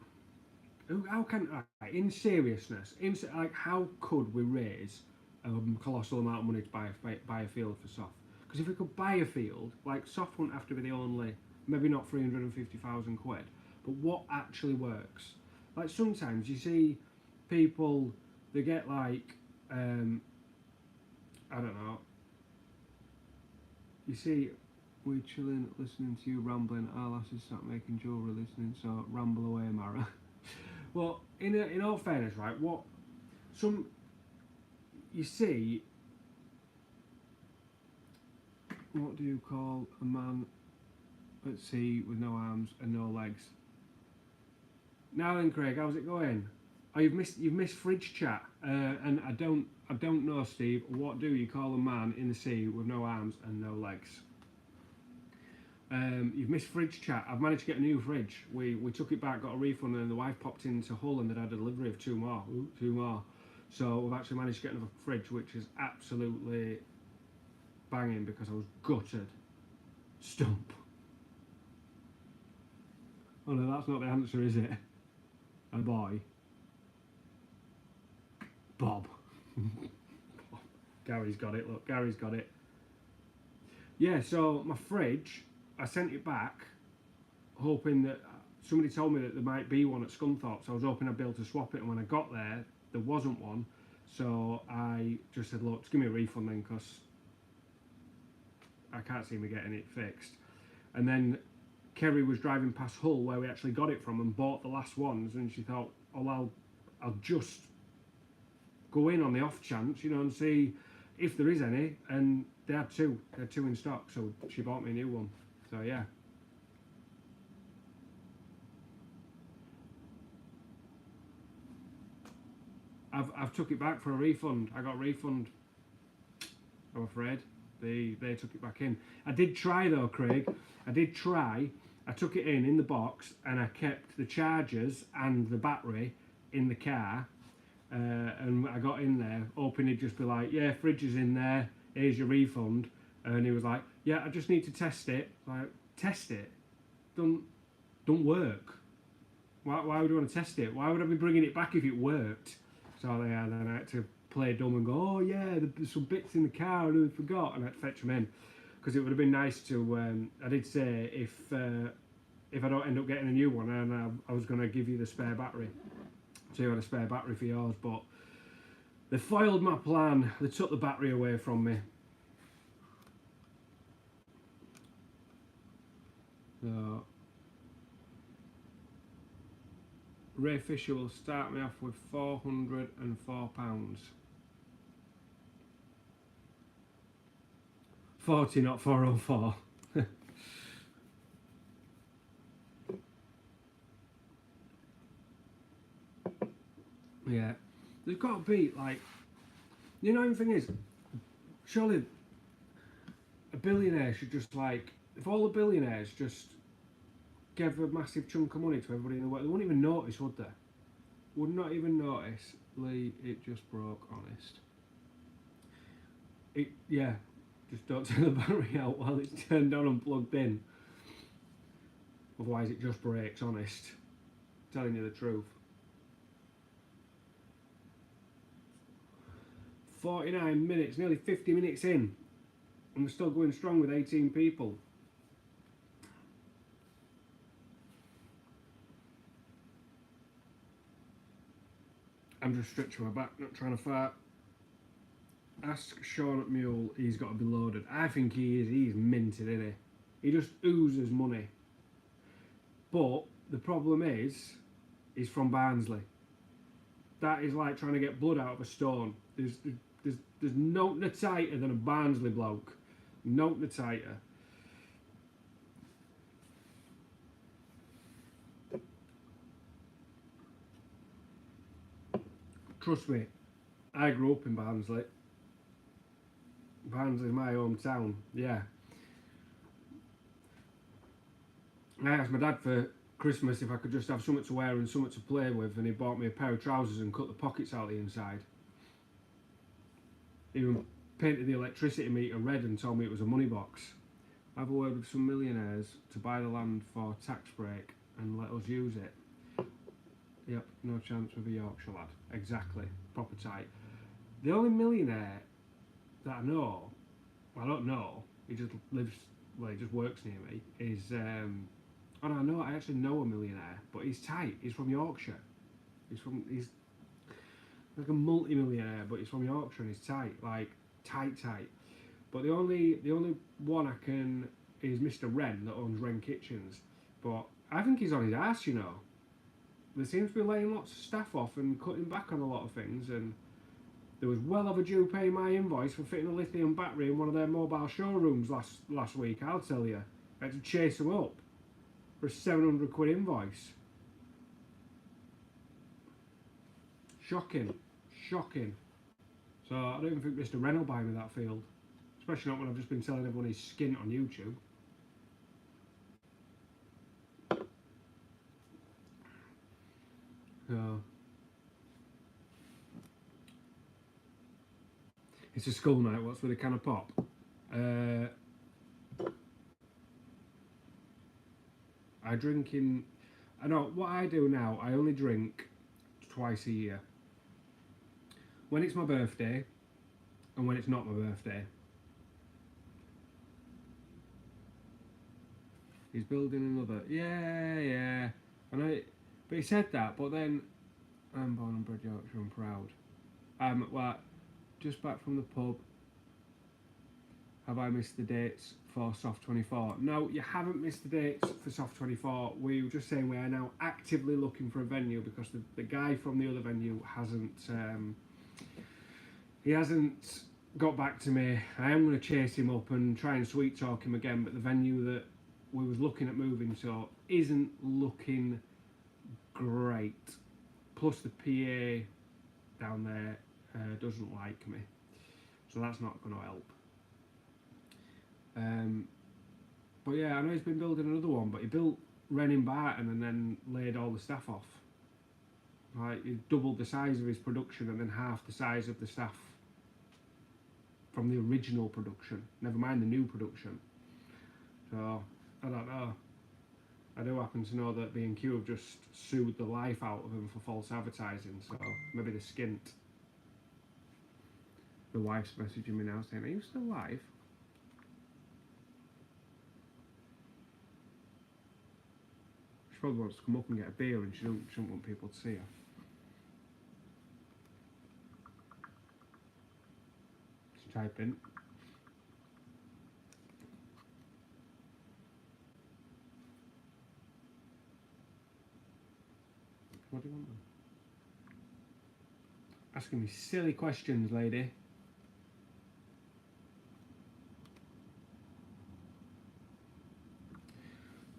How can I, in seriousness, like how could we raise a colossal amount of money to buy a field for Soft? Because if we could buy a field, like Soft wouldn't have to be the only, maybe not 350,000 quid, but what actually works? Like sometimes you see people, they get like, I don't know, you see, we're chilling, listening to you rambling, our lasses start making jewellery listening, so ramble away, Mara. Well, in all fairness, right, you see, what do you call a man at sea with no arms and no legs? Now then, Craig, how's it going? Oh, you've missed fridge chat, and I don't know, Steve. What do you call a man in the sea with no arms and no legs? You've missed fridge chat. I've managed to get a new fridge. We took it back, got a refund, and the wife popped into Hull and they had a delivery of two more. So we've actually managed to get another fridge, which is absolutely banging because I was gutted. Stump. Oh no, that's not the answer, is it? A boy. Bob. Gary's got it, look, Gary's got it. Yeah, so my fridge, I sent it back, hoping that somebody told me that there might be one at Scunthorpe, so I was hoping I'd be able to swap it, and when I got there, there wasn't one, so I just said, look, just give me a refund then, because I can't see me getting it fixed. And then Kerry was driving past Hull, where we actually got it from, and bought the last ones, and she thought, oh, I'll just go in on the off chance, you know, and see if there is any, and they had two in stock, so she bought me a new one. So yeah. I've took it back for a refund. I got a refund, I'm afraid. They took it back in. I did try though, Craig. I took it in the box, and I kept the chargers and the battery in the car. And I got in there, hoping he'd just be like, yeah, fridge is in there, here's your refund. And he was like, yeah, I just need to test it. Like, test it? Don't work. Why would you want to test it? Why would I be bringing it back if it worked? So yeah, then I had to play dumb and go, oh yeah, there's some bits in the car and I forgot, and I'd fetch them in. Because it would have been nice to, I did say, if I don't end up getting a new one, and I was going to give you the spare battery. So you had a spare battery for yours, but they foiled my plan. They took the battery away from me. So Ray Fisher will start me off with £404. 40, not 404. Yeah, there's got to be, like, you know, the thing is, surely a billionaire should just, like, if all the billionaires just gave a massive chunk of money to everybody in the world, they wouldn't even notice, would they? Would not even notice. Lee, it just broke, honest. Yeah, just don't turn the battery out while it's turned on and plugged in. Otherwise it just breaks, honest. I'm telling you the truth. 49 minutes, nearly 50 minutes in, and we're still going strong with 18 people. I'm just stretching my back, not trying to fart. Ask Sean at Mule, he's got to be loaded. I think he is, he's minted, isn't he? He just oozes money. But the problem is, he's from Barnsley. That is like trying to get blood out of a stone. There's no tighter than a Barnsley bloke. No tighter. Trust me, I grew up in Barnsley. Barnsley is my hometown, yeah. I asked my dad for Christmas if I could just have something to wear and something to play with, and he bought me a pair of trousers and cut the pockets out the inside. He even painted the electricity meter red and told me it was a money box. I have a word with some millionaires to buy the land for tax break and let us use it. Yep, no chance with a Yorkshire lad. Exactly, proper tight. The only millionaire that I know, well, I don't know, he just lives, well, he just works near me, is, oh no, I actually know a millionaire, but he's tight, he's from Yorkshire. He's like a multi-millionaire, but he's from Yorkshire and he's tight, like, tight. But the only one I can, is Mr. Wren, that owns Wren Kitchens, but I think he's on his arse, you know. They seem to be laying lots of staff off and cutting back on a lot of things, and there was well overdue paying my invoice for fitting a lithium battery in one of their mobile showrooms last week, I'll tell you. I had to chase them up for a £700 invoice. Shocking. So I don't even think Mr. Wren will buy me that field. Especially not when I've just been telling everyone he's skint on YouTube. So it's a school night. What's with a can of pop? I drink in. I know what I do now. I only drink twice a year. When it's my birthday, and when it's not my birthday. He's building another. Yeah. I know. But he said that. But then, I'm born and bred Yorkshire. I'm proud. Well, just back from the pub. Have I missed the dates for Soft 24? No, you haven't missed the dates for Soft 24. We were just saying we are now actively looking for a venue because the guy from the other venue hasn't. He hasn't got back to me. I am going to chase him up and try and sweet talk him again. But the venue that we was looking at moving to isn't looking great. Plus the PA down there doesn't like me, so that's not going to help. But yeah, I know he's been building another one, but he built Wren in Barton and then laid all the staff off. Like, he doubled the size of his production and then half the size of the staff from the original production, never mind the new production. So I don't know. I do happen to know that B&Q have just sued the life out of him for false advertising, so maybe they're skint. The wife's messaging me now saying, are you still live? She probably wants to come up and get a beer and she doesn't want people to see her. Just type in. What do you want then? Asking me silly questions, lady.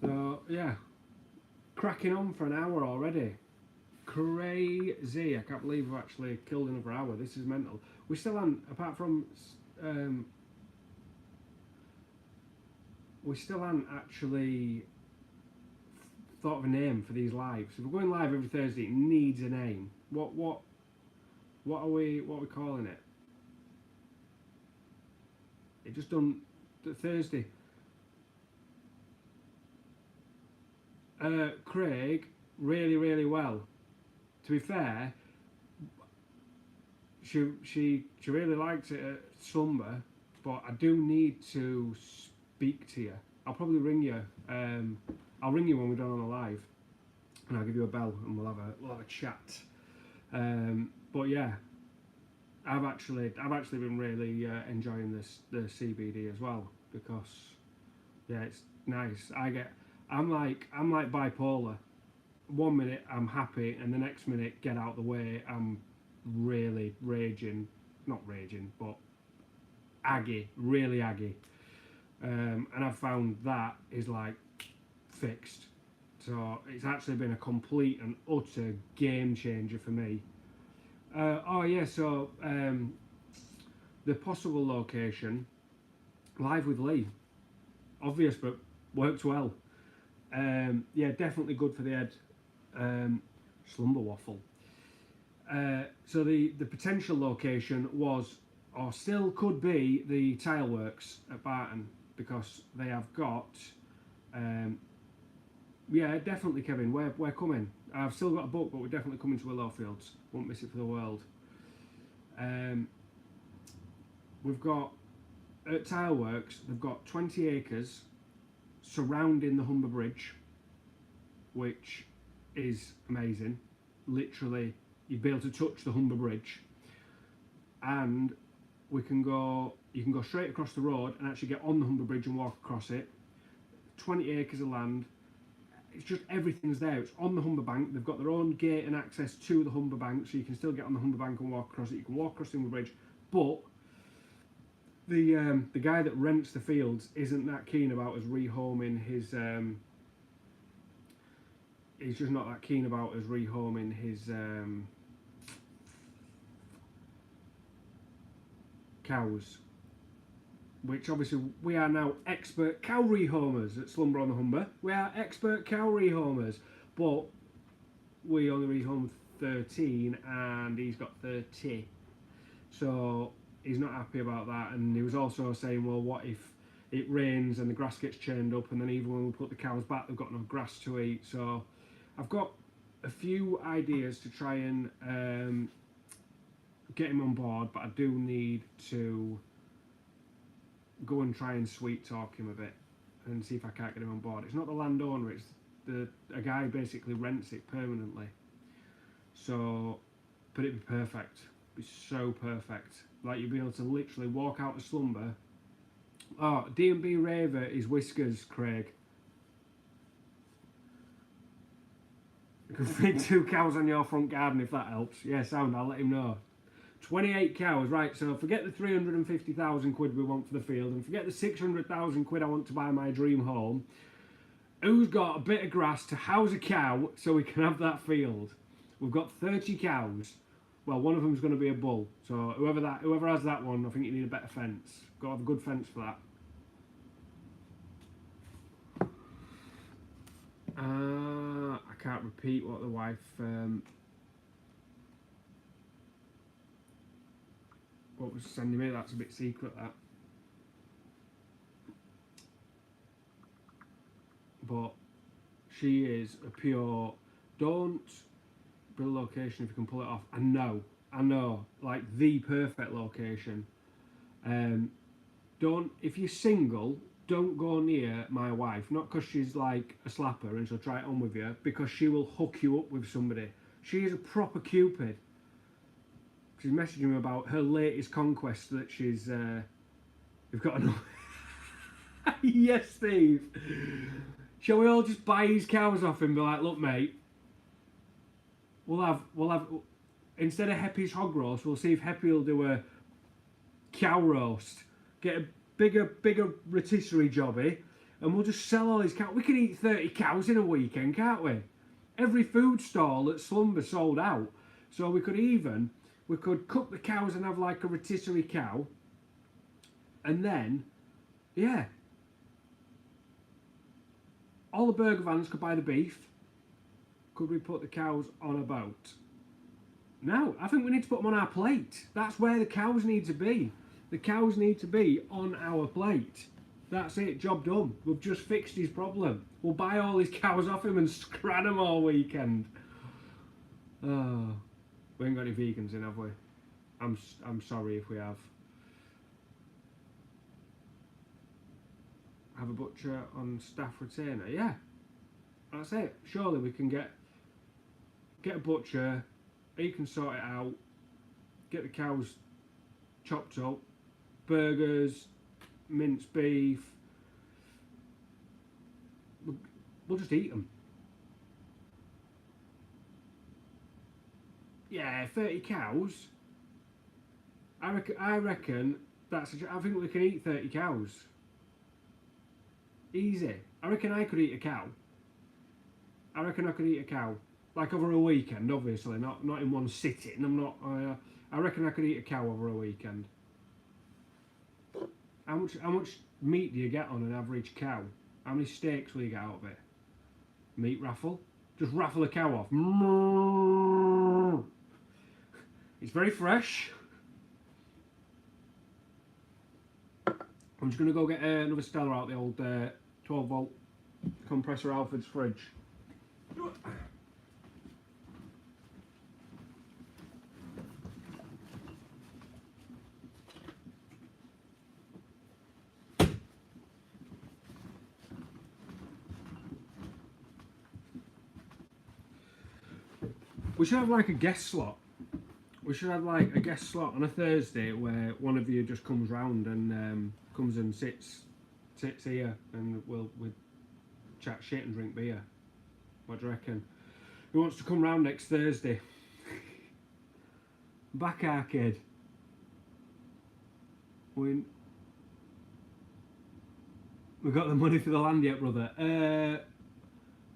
So, yeah. Cracking on for an hour already. Crazy. I can't believe we've actually killed another hour. This is mental. We still haven't, apart from... we still haven't actually thought of a name for these lives. If we're going live every Thursday, it needs a name. What are we calling it? It just done Thursday. Craig, really well. To be fair, she really liked it at Slumber, but I do need to speak to you. I'll probably ring you. I'll ring you when we're done on the live, and I'll give you a bell, and we'll have a chat. But yeah, I've actually been really enjoying the CBD as well, because yeah, it's nice. I'm like bipolar. 1 minute I'm happy, and the next minute, get out the way, I'm really raging. Not raging, but aggy, really aggy. And I've found that is like fixed. So it's actually been a complete and utter game changer for me. Oh yeah, so the possible location, Live with Lee. Obvious, but works well. Yeah, definitely good for the head. Slumber waffle. So the potential location was, or still could be, the tile works at Barton, because they have got yeah, definitely, Kevin, we're coming. I've still got a book, but we're definitely coming to Willowfields. Won't miss it for the world. We've got, at Tileworks, they've got 20 acres surrounding the Humber Bridge, which is amazing. Literally, you'd be able to touch the Humber Bridge, and you can go straight across the road and actually get on the Humber Bridge and walk across it. 20 acres of land. It's just, everything's there. It's on the Humber Bank. They've got their own gate and access to the Humber Bank, so you can still get on the Humber Bank and walk across it. You can walk across the Humber Bridge, but the guy that rents the fields isn't that keen about us rehoming his. He's just not that keen about us rehoming his cows. Which obviously we are now expert cow rehomers at Slumber on the Humber. We are expert cow rehomers, but we only rehome 13 and he's got 30. So he's not happy about that, and he was also saying, well, what if it rains and the grass gets churned up, and then even when we put the cows back, they've got no grass to eat. So I've got a few ideas to try and get him on board, but I do need to go and try and sweet talk him a bit and see if I can't get him on board. It's not the landowner, it's a guy basically rents it permanently. So, but it'd be perfect. It'd be so perfect. Like, you'd be able to literally walk out of Slumber. Oh, D&B Raver is Whiskers, Craig. You can feed 2 cows on your front garden if that helps. Yeah, sound, I'll let him know. 28 cows, right, so forget the 350,000 quid we want for the field, and forget the 600,000 quid I want to buy my dream home. Who's got a bit of grass to house a cow so we can have that field? We've got 30 cows. Well, one of them's going to be a bull, so whoever has that one, I think you need a better fence. Got to have a good fence for that. I can't repeat what the wife... what was sending me, that's a bit secret, that. But she is a pure, don't build a location if you can pull it off. I know, like the perfect location. Don't, if you're single, don't go near my wife, not because she's like a slapper and she'll try it on with you, because she will hook you up with somebody. She is a proper Cupid. She's messaging me about her latest conquest that she's we've got another. Yes, Steve. Shall we all just buy his cows off him and be like, look mate, we'll have instead of Heppy's hog roast, we'll see if Heppy will do a cow roast. Get a bigger rotisserie jobby, and we'll just sell all these cows. We can eat 30 cows in a weekend, can't we? Every food stall at Slumber sold out. So we could cook the cows and have like a rotisserie cow, and then, yeah, all the burger vans could buy the beef. Could we put the cows on a boat? No, I think we need to put them on our plate. That's where the cows need to be. The cows need to be on our plate. That's it, job done. We've just fixed his problem. We'll buy all his cows off him and scran them all weekend. Oh, we ain't got any vegans in, have we? I'm sorry if we have. Have a butcher on staff retainer, yeah. That's it. Surely we can get a butcher. He can sort it out. Get the cows chopped up. Burgers, minced beef. We'll just eat them. yeah, 30 cows. I reckon that's. I think we can eat 30 cows. Easy. I reckon I could eat a cow. I reckon I could eat a cow, like over a weekend. Obviously, not in one sitting. I'm not. I reckon I could eat a cow over a weekend. How much meat do you get on an average cow? How many steaks will you get out of it? Meat raffle? Just raffle a cow off. It's very fresh. I'm just going to go get another Stella out the old 12 volt compressor Alfred's fridge. We should have like a guest slot. We should have like a guest slot on a Thursday where one of you just comes round and comes and sits here, and we'll chat shit and drink beer. What do you reckon? Who wants to come round next Thursday? Back arcade. We got the money for the land yet, brother?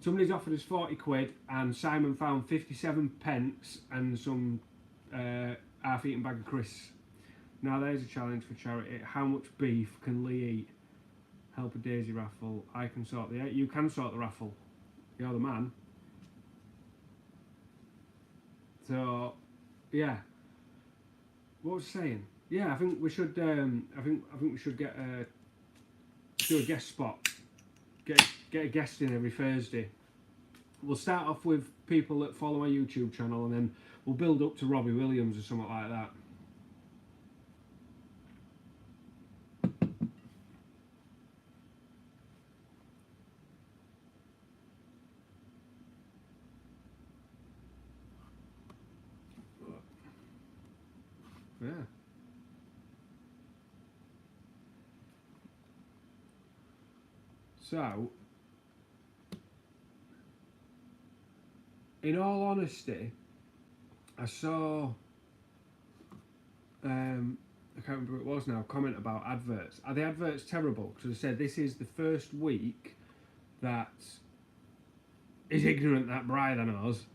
Somebody's offered us 40 quid, and Simon found 57 pence and some half-eaten bag of crisps. Now there's a challenge for charity. How much beef can Lee eat? Help a Daisy raffle. I can sort the. You can sort the raffle. You're the man. So, yeah. What was I saying? Yeah, I think we should. I think we should get do a guest spot. Get a guest in every Thursday. We'll start off with people that follow my YouTube channel, and then we'll build up to Robbie Williams or something like that. Yeah. So, in all honesty, I saw, I can't remember what it was now, comment about adverts. Are the adverts terrible? Because I said this is the first week that is ignorant that bride I knows.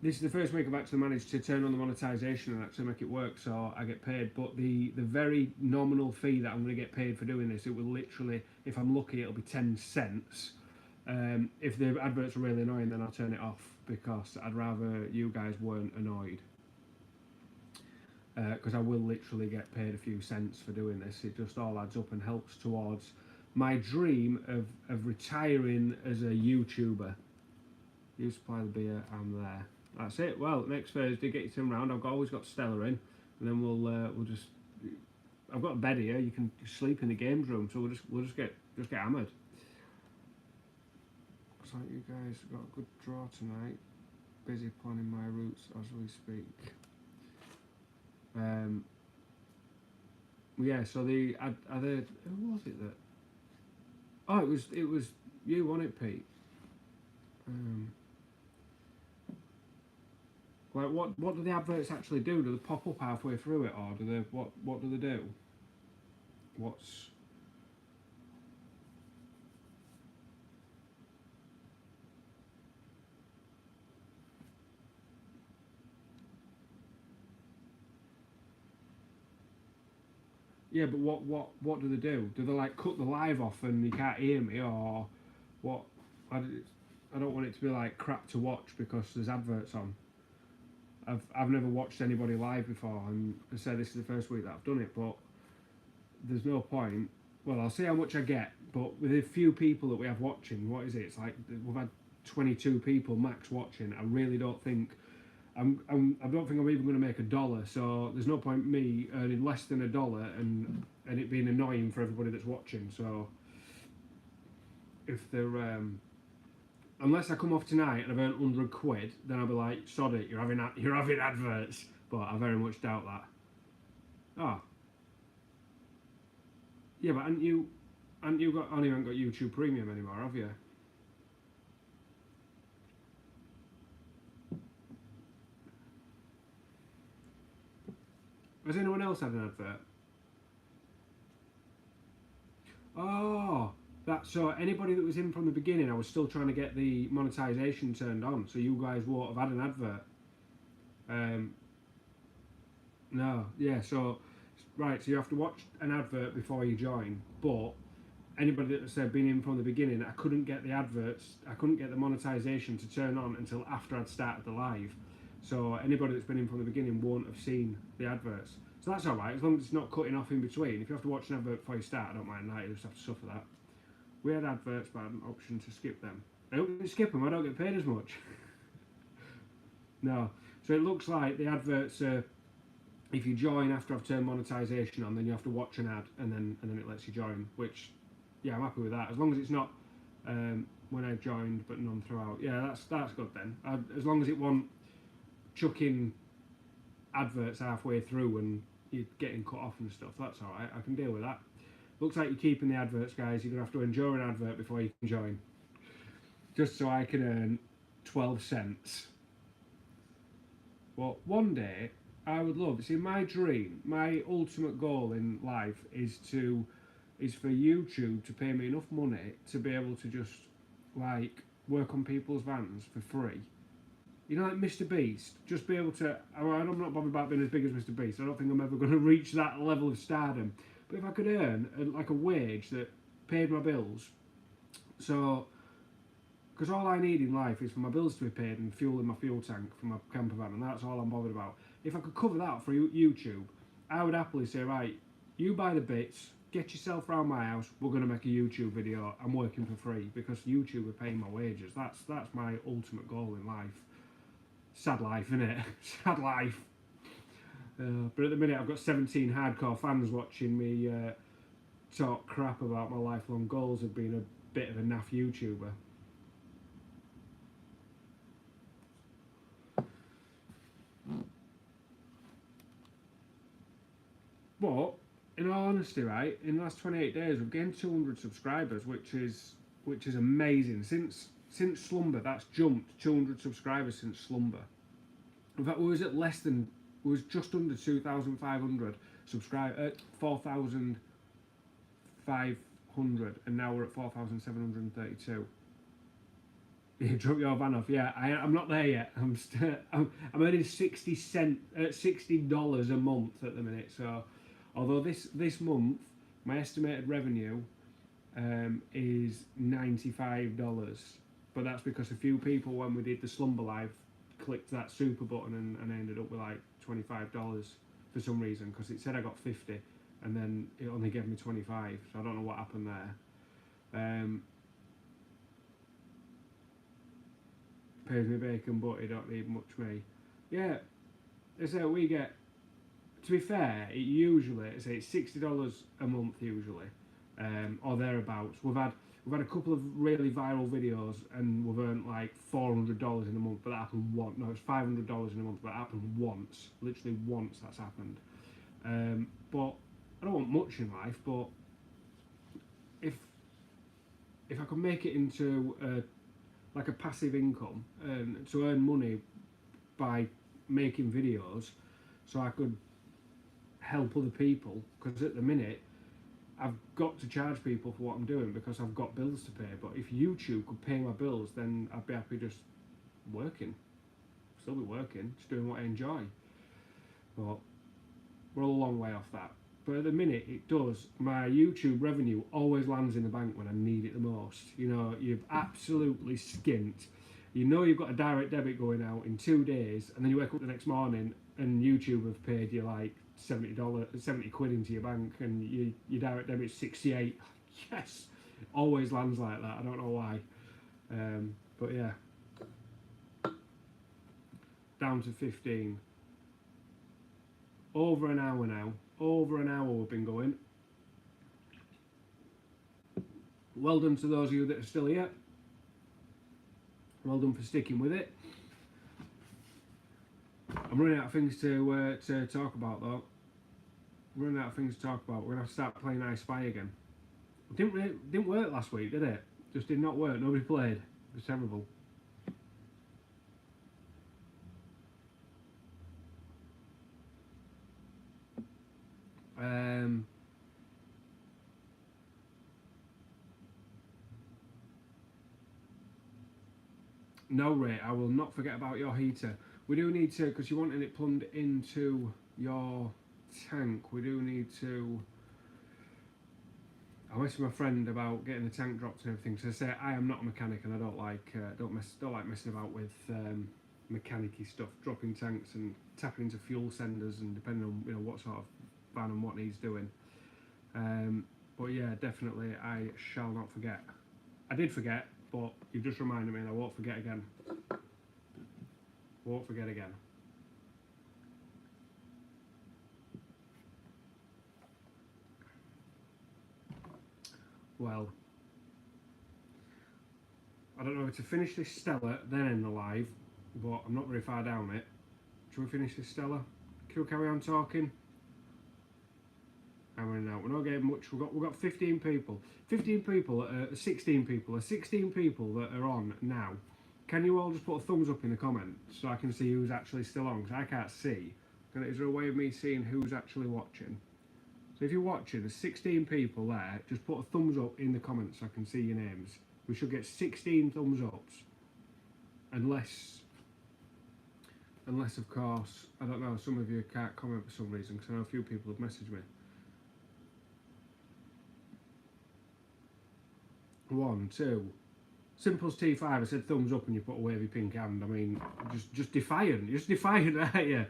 This is the first week I've actually managed to turn on the monetization and actually make it work, so I get paid. But the very nominal fee that I'm going to get paid for doing this, it will literally, if I'm lucky, it'll be 10 cents. If the adverts are really annoying, then I'll turn it off, because I'd rather you guys weren't annoyed. Because I will literally get paid a few cents for doing this. It just all adds up and helps towards my dream of retiring as a YouTuber. You supply the beer, I'm there. That's it. Well, next Thursday, get your team round. I've always got Stella in, and then we'll just. I've got a bed here. You can sleep in the games room, so we'll just get hammered. Looks like you guys got a good draw tonight. Busy planning my routes as we speak. Yeah. So who was it that? Oh, it was you, wasn't it, Pete? Like what do the adverts actually do? Do they pop up halfway through it, or do they what do they do? What's Yeah, but what do they do? Do they like cut the live off and you can't hear me, or what? I don't want it to be like crap to watch because there's adverts on. I've never watched anybody live before, and I said this is the first week that I've done it, but there's no point. Well, I'll see how much I get, but with a few people that we have watching, what is it? It's like we've had 22 people max watching. I really don't think I don't think I'm even going to make $1, so there's no point me earning less than $1 and it being annoying for everybody that's watching. So if they're unless I come off tonight and I've earned 100 quid, then I'll be like, sod it, you're having adverts. But I very much doubt that. Oh. Yeah, but haven't you got YouTube Premium anymore, have you? Has anyone else had an advert? Oh, that, so anybody that was in from the beginning, I was still trying to get the monetization turned on, so you guys won't have had an advert. No, yeah, so, right, so you have to watch an advert before you join, but anybody that said been in from the beginning, I couldn't get the adverts, I couldn't get the monetization to turn on until after I'd started the live. So anybody that's been in from the beginning won't have seen the adverts. So that's alright, as long as it's not cutting off in between. If you have to watch an advert before you start, I don't mind that, you just have to suffer that. We had adverts, but I had an option to skip them. I don't skip them, I don't get paid as much. No. So it looks like the adverts are, if you join after I've turned monetization on, then you have to watch an ad, and then it lets you join, which, yeah, I'm happy with that. As long as it's not when I've joined but none throughout. Yeah, that's good then. As long as it won't chucking adverts halfway through and you're getting cut off and stuff, that's alright, I can deal with that. Looks like you're keeping the adverts, guys. You're going to have to endure an advert before you can join. Just so I can earn 12 cents. Well, one day, I would love, see, my dream, my ultimate goal in life is for YouTube to pay me enough money to be able to just, like, work on people's vans for free. You know, like Mr. Beast, just be able to, I'm not bothered about being as big as Mr. Beast, I don't think I'm ever going to reach that level of stardom, but if I could earn like a wage that paid my bills, so, because all I need in life is for my bills to be paid and fuel in my fuel tank for my camper van, and that's all I'm bothered about. If I could cover that for YouTube, I would happily say, right, you buy the bits, get yourself round my house, we're going to make a YouTube video, I'm working for free, because YouTube are paying my wages. That's my ultimate goal in life. Sad life, innit? Sad life. But at the minute I've got 17 hardcore fans watching me talk crap about my lifelong goals of being a bit of a naff YouTuber. But in all honesty, right, in the last 28 days we've gained 200 subscribers, which is amazing. Since Slumber, that's jumped 200 subscribers since Slumber. In fact, we was at less than, we was just under 2,500 subscribers, 4,500, and now we're at 4,732. You drop your van off, yeah. I'm not there yet. I'm earning $60 a month at the minute. So, although this month my estimated revenue is $95. But that's because a few people, when we did the Slumber Live, clicked that super button and ended up with like $25 for some reason, because it said I got 50 and then it only gave me 25, so I don't know what happened there. Pays me bacon, but it don't need much me. Yeah, so we get, to be fair, it usually, it's $60 a month usually, or thereabouts. We've had a couple of really viral videos and we've earned like $400 in a month, but that happened once. No, it's $500 in a month, but that happened once. Literally once that's happened. But I don't want much in life, but if I could make it into like a passive income and to earn money by making videos, so I could help other people, because at the minute I've got to charge people for what I'm doing because I've got bills to pay. But if YouTube could pay my bills, then I'd be happy just working. Still be working, just doing what I enjoy. But we're a long way off that. But at the minute it does. My YouTube revenue always lands in the bank when I need it the most. You know, you've absolutely skint. You know you've got a direct debit going out in 2 days, and then you wake up the next morning and YouTube have paid you like $70 quid into your bank, and your direct debit's 68. Yes, always lands like that. I don't know why, but yeah, down to 15. Over an hour now. Over an hour we've been going. Well done to those of you that are still here. Well done for sticking with it. I'm running out of things to talk about though. I'm running out of things to talk about. We're gonna have to start playing I Spy again. It didn't work last week, did it? Just did not work. Nobody played. It was terrible. No, Ray, I will not forget about your heater. We do need to, because you're wanting it plumbed into your tank, we do need to... I messaged my friend about getting the tank dropped and everything. So I say I am not a mechanic, and I don't like messing about with mechanicy stuff, dropping tanks and tapping into fuel senders, and depending on what sort of van and what needs doing. But yeah, definitely I shall not forget. I did forget, but you've just reminded me, and I won't forget again. Won't forget again. Well, I don't know if to finish this Stella, then end the live, but I'm not very far down it. Shall we finish this Stella? Can we carry on talking? I'm running out. We're not getting much. We've got 15 people. 15 people, 16 people. 16 people that are on now. Can you all just put a thumbs up in the comments so I can see who's actually still on? Because I can't see. Is there a way of me seeing who's actually watching? So if you're watching, there's 16 people there. Just put a thumbs up in the comments so I can see your names. We should get 16 thumbs ups. Unless of course, I don't know, some of you can't comment for some reason, because I know a few people have messaged me. 1, 2. Simple's T5, I said thumbs up and you put a wavy pink hand. I mean, just defiant. You're just defiant, aren't you?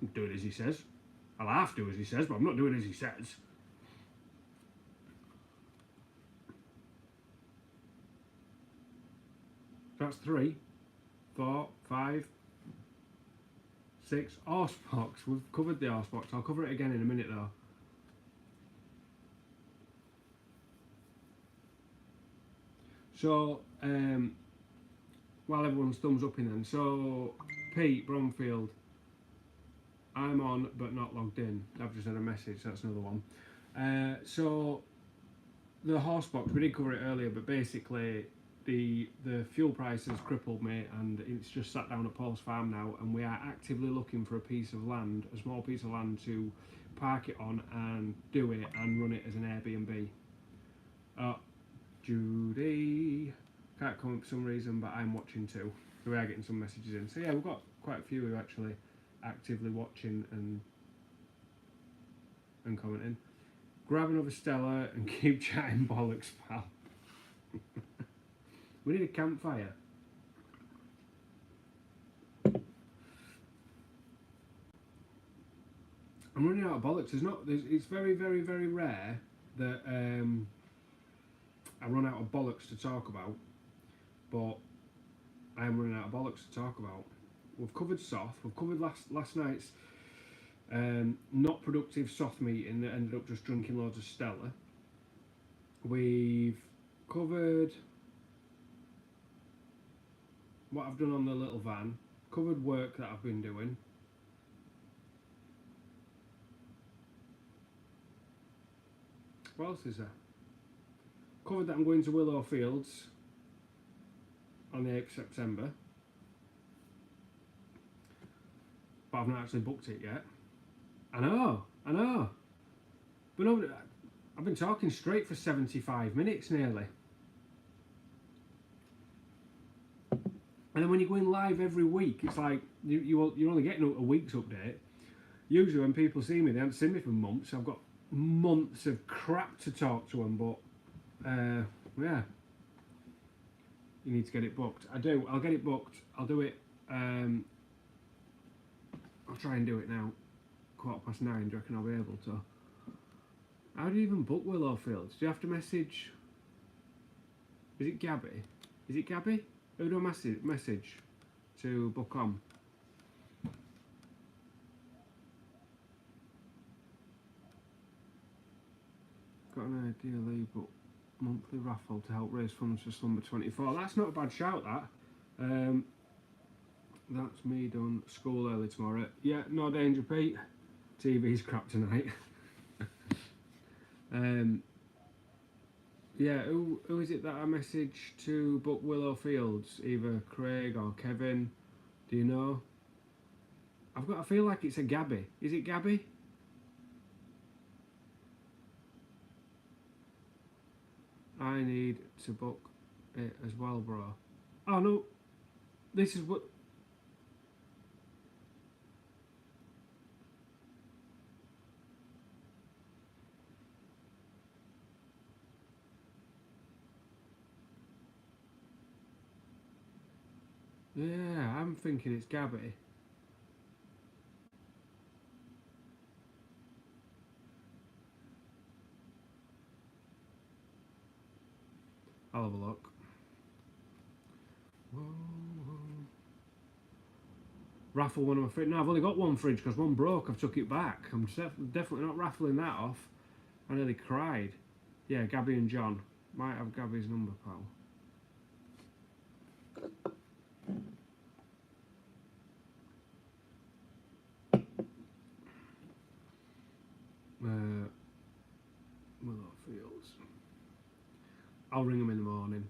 I'm doing as he says. I'll have to as he says, but I'm not doing as he says. That's 3, 4, 5, 6. Horsebox. We've covered the horsebox. I'll cover it again in a minute though. So, while everyone's thumbs upping then, so Pete Bromfield, I'm on but not logged in. I've just had a message, that's another one. So, the horsebox, we did cover it earlier, but basically the fuel price has crippled me, and it's just sat down at Paul's farm now, and we are actively looking for a piece of land, a small piece of land to park it on and do it and run it as an Airbnb. Judy can't come up for some reason, but I'm watching too. We are getting some messages in. So yeah, we've got quite a few who are actually actively watching and commenting. Grab another Stella and keep chatting bollocks, pal. We need a campfire. I'm running out of bollocks. It's very, very, very rare that I run out of bollocks to talk about, but I am running out of bollocks to talk about. We've covered Soth. We've covered last night's not productive Soth meeting that ended up just drinking loads of Stella. We've covered what I've done on the little van. Covered work that I've been doing. What else is there? Covered that I'm going to Willow Fields on the 8th of September, but I've not actually booked it yet. I know, but no, I've been talking straight for 75 minutes nearly. And then when you're going live every week, it's like you're only getting a week's update. Usually when people see me, they haven't seen me for months. I've got months of crap to talk to them, but yeah, you need to get it booked. I do. I'll get it booked. I'll do it. I'll try and do it now. 9:15. Do you reckon I'll be able to? How do you even book Willow Fields? Do you have to message? Is it Gabby? Is it Gabby? Who do I message to book on? Got an idea, Lee, but monthly raffle to help raise funds for Slumber 24. That's not a bad shout, that. That's me done. School early tomorrow. Yeah, no danger, Pete. TV's crap tonight. Yeah, who is it that I messaged to book Willow Fields? Either Craig or Kevin. Do you know? I feel like it's a Gabby. Is it Gabby? I need to book it as well, bro. Oh no. this is what. Yeah, I'm thinking it's Gabby. I'll have a look. Whoa, whoa. Raffle one of my fridge. No, I've only got one fridge because one broke. I've took it back. I'm definitely not raffling that off. I nearly cried. Yeah, Gabby and John. Might have Gabby's number, pal. Willowfields. I'll ring them in the morning.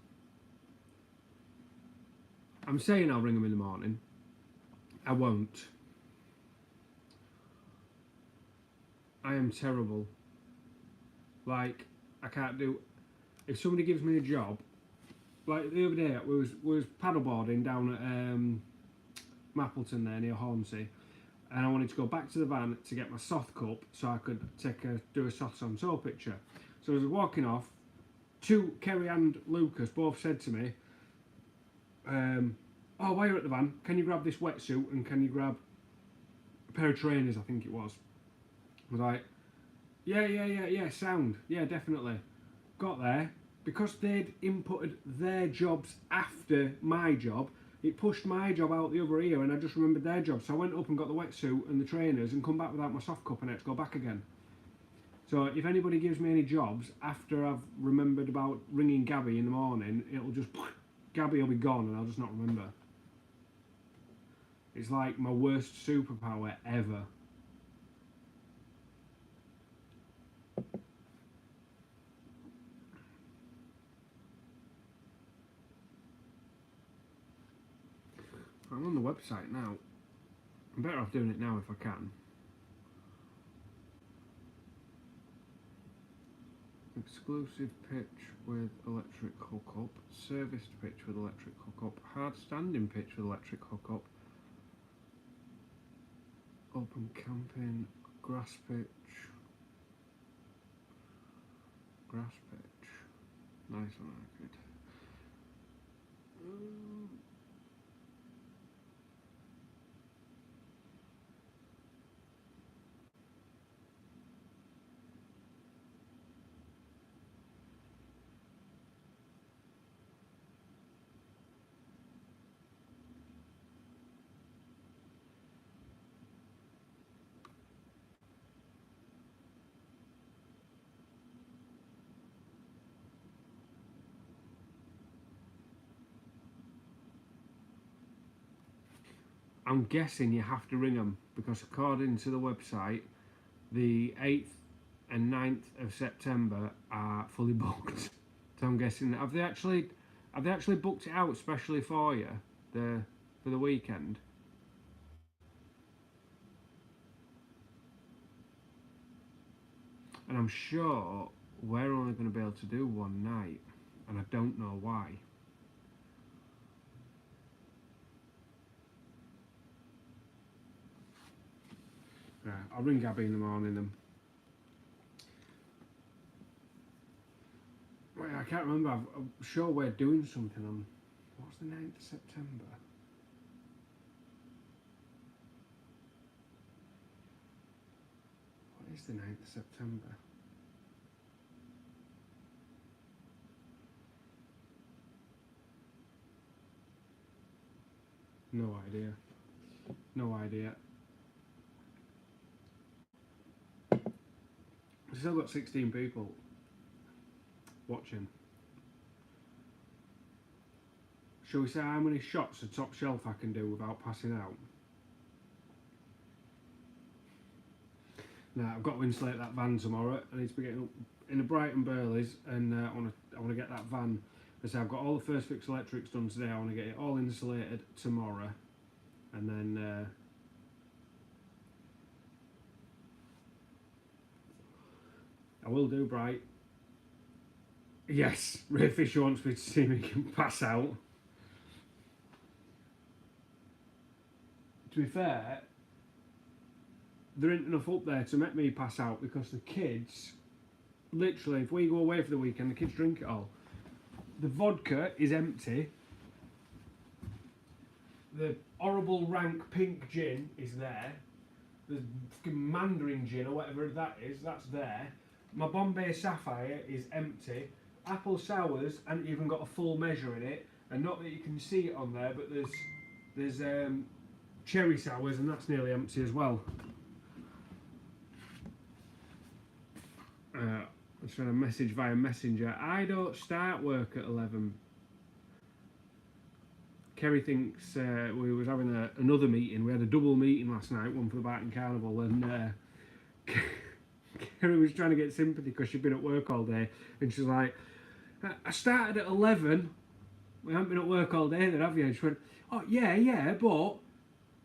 I'm saying I'll ring them in the morning. I won't. I am terrible. Like, I can't do. If somebody gives me a job, like the other day, we was paddleboarding down at Mappleton there near Hornsey, and I wanted to go back to the van to get my soft cup so I could do a soft on toe picture. So as I was walking off, Kerry and Lucas both said to me, "Oh, while you're at the van, can you grab this wetsuit and can you grab a pair of trainers?" I think it was. I was like, yeah, sound, yeah, definitely. Got there, because they'd inputted their jobs after my job, it pushed my job out the other ear, and I just remembered their job. So I went up and got the wetsuit and the trainers and come back without my soft cup and I had to go back again. So if anybody gives me any jobs after I've remembered about ringing Gabby in the morning, it'll just, Gabby will be gone and I'll just not remember. It's like my worst superpower ever. I'm on the website now. I'm better off doing it now if I can. Exclusive pitch with electric hookup. Serviced pitch with electric hookup. Hard standing pitch with electric hookup. Open camping. Grass pitch. Grass pitch. Nice one, good. I'm guessing you have to ring them because according to the website, the 8th and 9th of September are fully booked. So I'm guessing, have they actually booked it out especially for you for the weekend? And I'm sure we're only going to be able to do one night, and I don't know why. Yeah, I'll ring Gabby in the morning then. Wait, I can't remember. I'm sure we're doing something on. What's the 9th of September? What is the 9th of September? No idea. No idea. We've still got 16 people watching. Shall we say how many shots of top shelf I can do without passing out? Now I've got to insulate that van tomorrow. I need to be getting up in the Brighton Burleys, and I want to get that van. As I say, I've got all the first fix electrics done today. I want to get it all insulated tomorrow, and then I will do Bright. Yes, Ray Fisher wants me to see me can pass out. to be fair, there ain't enough up there to make me pass out because the kids, literally, if we go away for the weekend, the kids drink it all. The vodka is empty. The horrible rank pink gin is there. The fucking Mandarin gin or whatever that is, that's there. My Bombay Sapphire is empty. Apple sours haven't even got a full measure in it, and not that you can see it on there, but there's cherry sours, and that's nearly empty as well. I'm trying to message via Messenger. I don't start work at 11. Kerry thinks we was having another meeting. We had a double meeting last night, one for the Barton Carnival, and Kerry was trying to get sympathy because she'd been at work all day, and she's like, I started at 11. We haven't been at work all day then, have you? And she went, oh yeah, but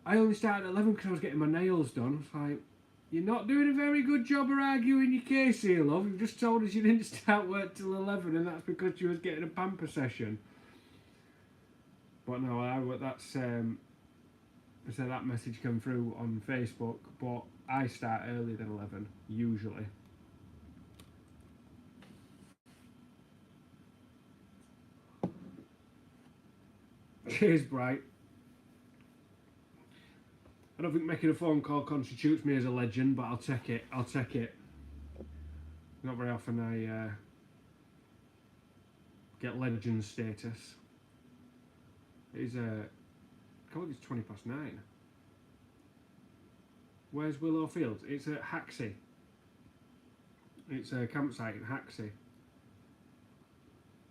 I only started at 11 because I was getting my nails done. I was like, you're not doing a very good job of arguing your case here, love. You've just told us you didn't start work till 11, and that's because you was getting a pamper session. But no, that's I said that message came through on Facebook, but I start earlier than 11 usually. Cheers, Bright. I don't think making a phone call constitutes me as a legend, but I'll take it. Not very often I get legend status. It's I can't believe it's 9:20. Where's Willow Fields? It's at Haxey. It's a campsite in Haxey.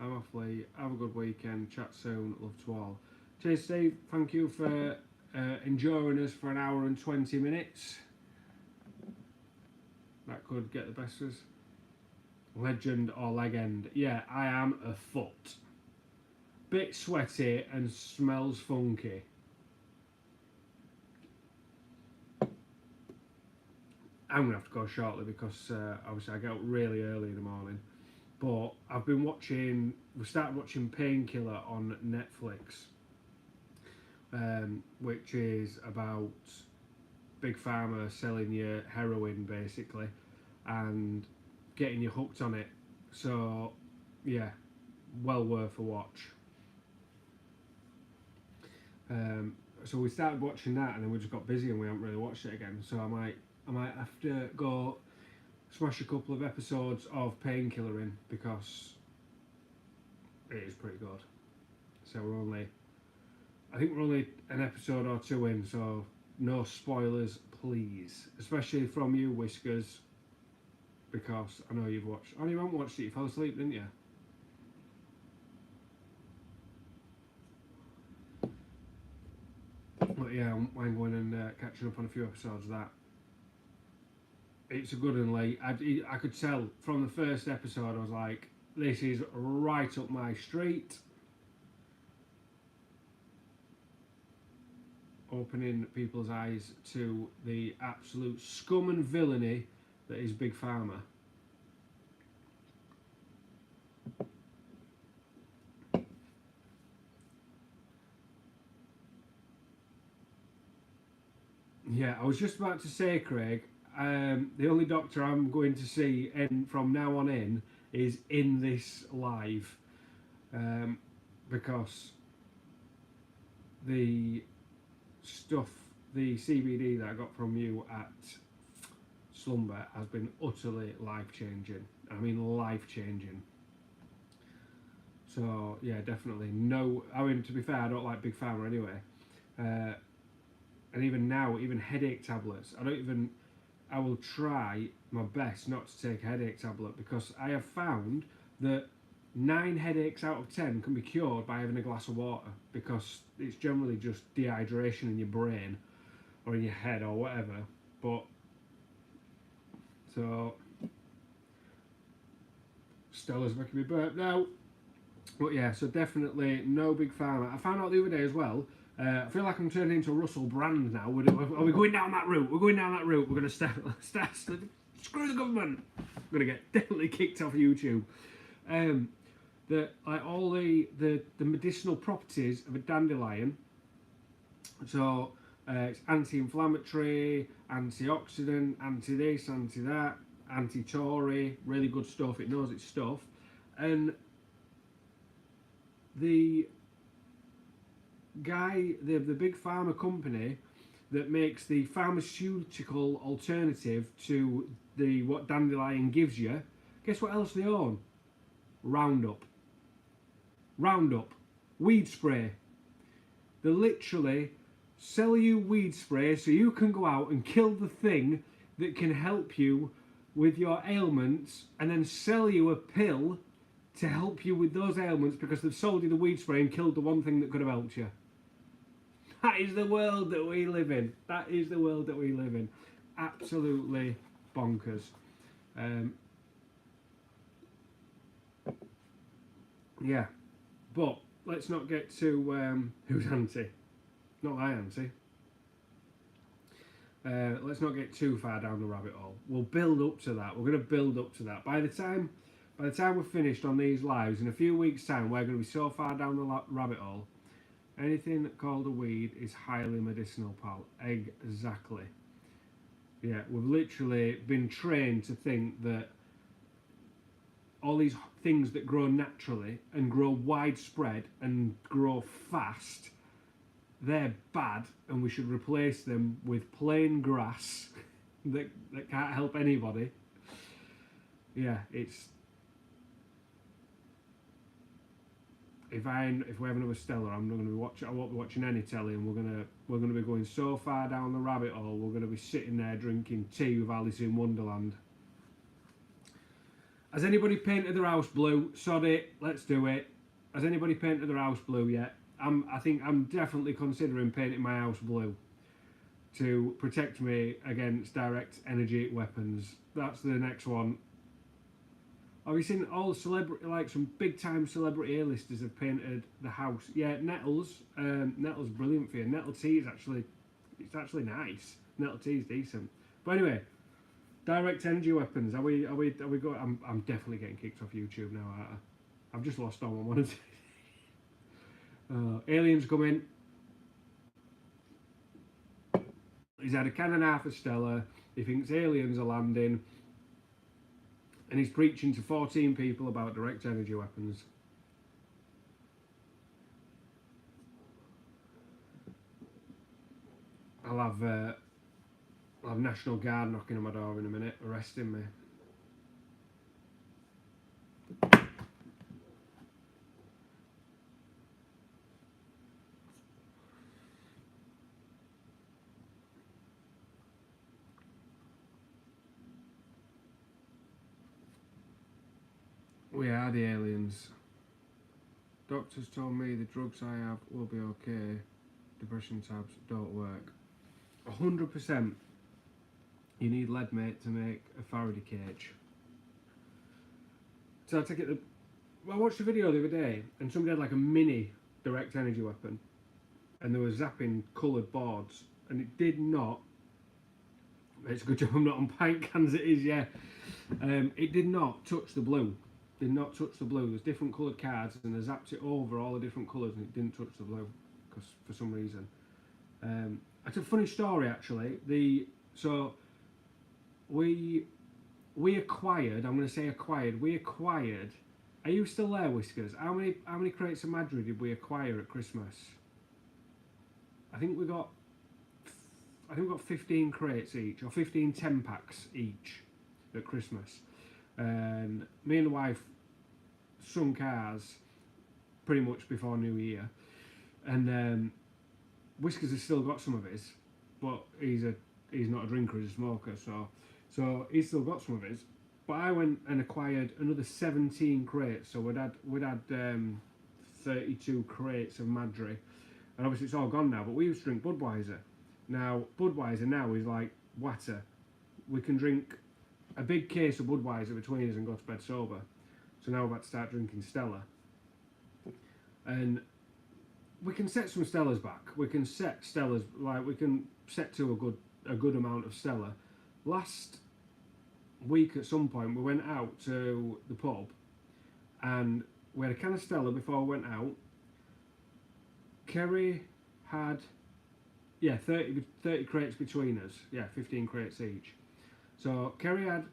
I'm awfully. Have a good weekend. Chat soon. Love to all. Cheers, Steve. Thank you for enduring us for an hour and 20 minutes. That could get the best of us. Legend or legend? Yeah, I am a foot. Bit sweaty and smells funky. I'm going to have to go shortly because obviously I get up really early in the morning. But I've been watching, we started watching Painkiller on Netflix, which is about Big Pharma selling you heroin basically and getting you hooked on it. So yeah, well worth a watch. So we started watching that and then we just got busy and we haven't really watched it again. So I might have to go smash a couple of episodes of Painkiller in because it is pretty good. So I think we're only an episode or two in, so no spoilers please, especially from you, Whiskers, because I know you've watched. Oh, you haven't watched it, you fell asleep, didn't you? But yeah, I'm going and catching up on a few episodes of that. It's a good and late. I could tell from the first episode, I was like, this is right up my street. Opening people's eyes to the absolute scum and villainy that is Big Pharma. Yeah, I was just about to say, Craig, the only doctor I'm going to see from now on in is in this live, because the stuff, the CBD that I got from you at Slumber has been utterly life-changing. I mean life-changing. So yeah, definitely no. I mean, to be fair, I don't like Big Pharma anyway. And even now, even headache tablets, I will try my best not to take a headache tablet because I have found that 9 headaches out of 10 can be cured by having a glass of water because it's generally just dehydration in your brain or in your head or whatever. But, so, Stella's making me burp now. But yeah, so definitely no Big Pharma. I found out the other day as well, I feel like I'm turning into Russell Brand now. Are we going down that route? We're going down that route. We're going to start screw the government. I'm going to get definitely kicked off YouTube. Like all the medicinal properties of a dandelion. So It's anti-inflammatory, antioxidant, anti-this, anti-that, anti-Tory, really good stuff. It knows its stuff. And the guy, the big pharma company that makes the pharmaceutical alternative to the what Dandelion gives you, guess what else they own? Roundup. Roundup. Weed spray. They literally sell you weed spray so you can go out and kill the thing that can help you with your ailments, and then sell you a pill to help you with those ailments because they've sold you the weed spray and killed the one thing that could have helped you. That is the world that we live in. That is the world that we live in. Absolutely bonkers. Yeah, but let's not get to who's auntie. Not my auntie. Let's not get too far down the rabbit hole. We'll build up to that. We're going to build up to that. By the time we're finished on these lives, in a few weeks' time, we're going to be so far down the rabbit hole. Anything called a weed is highly medicinal, pal. Exactly. Yeah, we've literally been trained to think that all these things that grow naturally and grow widespread and grow fast, they're bad, and we should replace them with plain grass that can't help anybody. Yeah, it's... If we have another Stella, I'm not going to be watching. I won't be watching any telly, and we're gonna be going so far down the rabbit hole. We're going to be sitting there drinking tea with Alice in Wonderland. Has anybody painted their house blue? Sod it, let's do it. Has anybody painted their house blue yet? I think I'm definitely considering painting my house blue to protect me against direct energy weapons. That's the next one. Have you seen all celebrity, like some big time celebrity A-listers have painted the house? Yeah, Nettles. Nettles brilliant for you. Nettle tea is actually nice. Nettle tea is decent. But anyway, direct energy weapons. Are we going? I'm definitely getting kicked off YouTube now. I've just lost all I wanted to. Aliens coming. He's had a can and a half of Stella. He thinks aliens are landing. And he's preaching to 14 people about direct energy weapons. I'll have National Guard knocking on my door in a minute, arresting me. We are the aliens. Doctors told me the drugs I have will be okay. Depression tabs don't work. 100%. You need lead, mate, to make a Faraday cage. So I take it. I watched a video the other day, and somebody had like a mini direct energy weapon, and they were zapping coloured boards, and it did not. It's a good job I'm not on pint cans. It is, yeah. It did not touch the blue. Did not touch the blue. There's different coloured cards, and they zapped it over all the different colours, and it didn't touch the blue, because for some reason. It's a funny story actually. We acquired. I'm going to say acquired. We acquired. Are you still there, Whiskers? How many crates of Madrid did we acquire at Christmas? I think we got 15 crates each, or 15 10-packs each at Christmas. And me and the wife swung cars pretty much before New Year, and Whiskers has still got some of his, but he's not a drinker, he's a smoker, so he's still got some of his. But I went and acquired another 17 crates, so we'd had 32 crates of Madry, and obviously it's all gone now. But we used to drink Budweiser. Now Budweiser now is like water. We can drink a big case of Budweiser between us and go to bed sober. So now we're about to start drinking Stella. And we can set some Stellas back. We can set Stellas, like we can set to a good amount of Stella. Last week at some point we went out to the pub and we had a can of Stella before we went out. Kerry had yeah, 30 crates between us. Yeah, 15 crates each. So Kerry had,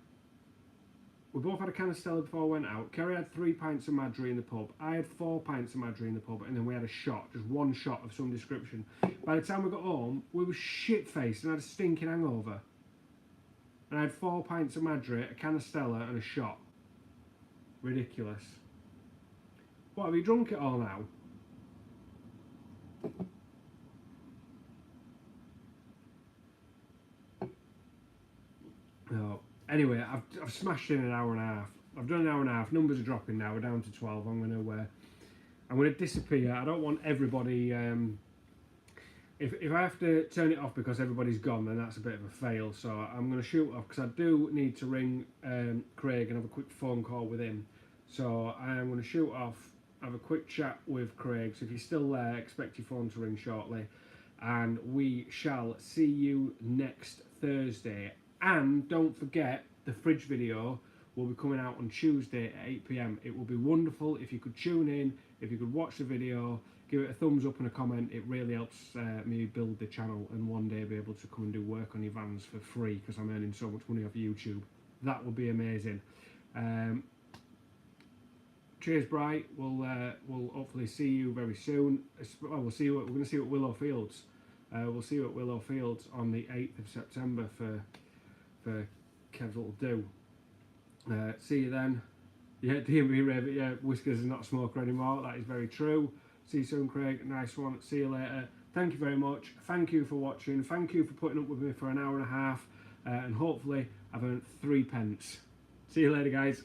we both had a can of Stella before I went out. Kerry had 3 pints of Madry in the pub. I had 4 pints of Madry in the pub, and then we had a shot, just one shot of some description. By the time we got home, we were shit-faced and had a stinking hangover. And I had 4 pints of Madry, a can of Stella, and a shot. Ridiculous. What, have you drunk it all now? No. Anyway, I've smashed in an hour and a half. I've done an hour and a half. Numbers are dropping now. We're down to 12. I'm gonna disappear. I don't want everybody. If I have to turn it off because everybody's gone, then that's a bit of a fail. So I'm gonna shoot off because I do need to ring Craig and have a quick phone call with him. So I'm gonna shoot off, have a quick chat with Craig. So if you're still there, expect your phone to ring shortly, and we shall see you next Thursday. And don't forget, the fridge video will be coming out on Tuesday at 8 PM. It will be wonderful if you could tune in, if you could watch the video, give it a thumbs up and a comment. It really helps me build the channel and one day be able to come and do work on your vans for free because I'm earning so much money off YouTube. That would be amazing. Cheers, Bright. We'll hopefully see you very soon. Well, we'll see you. We're going to see you at Willow Fields. We'll see you at Willow Fields on the 8th of September for Kev's Little Do. See you then. Yeah, DMB Rabbit, yeah, Whiskers is not a smoker anymore. That is very true. See you soon, Craig. Nice one. See you later. Thank you very much. Thank you for watching. Thank you for putting up with me for an hour and a half. And hopefully I've earned 3 pence. See you later, guys.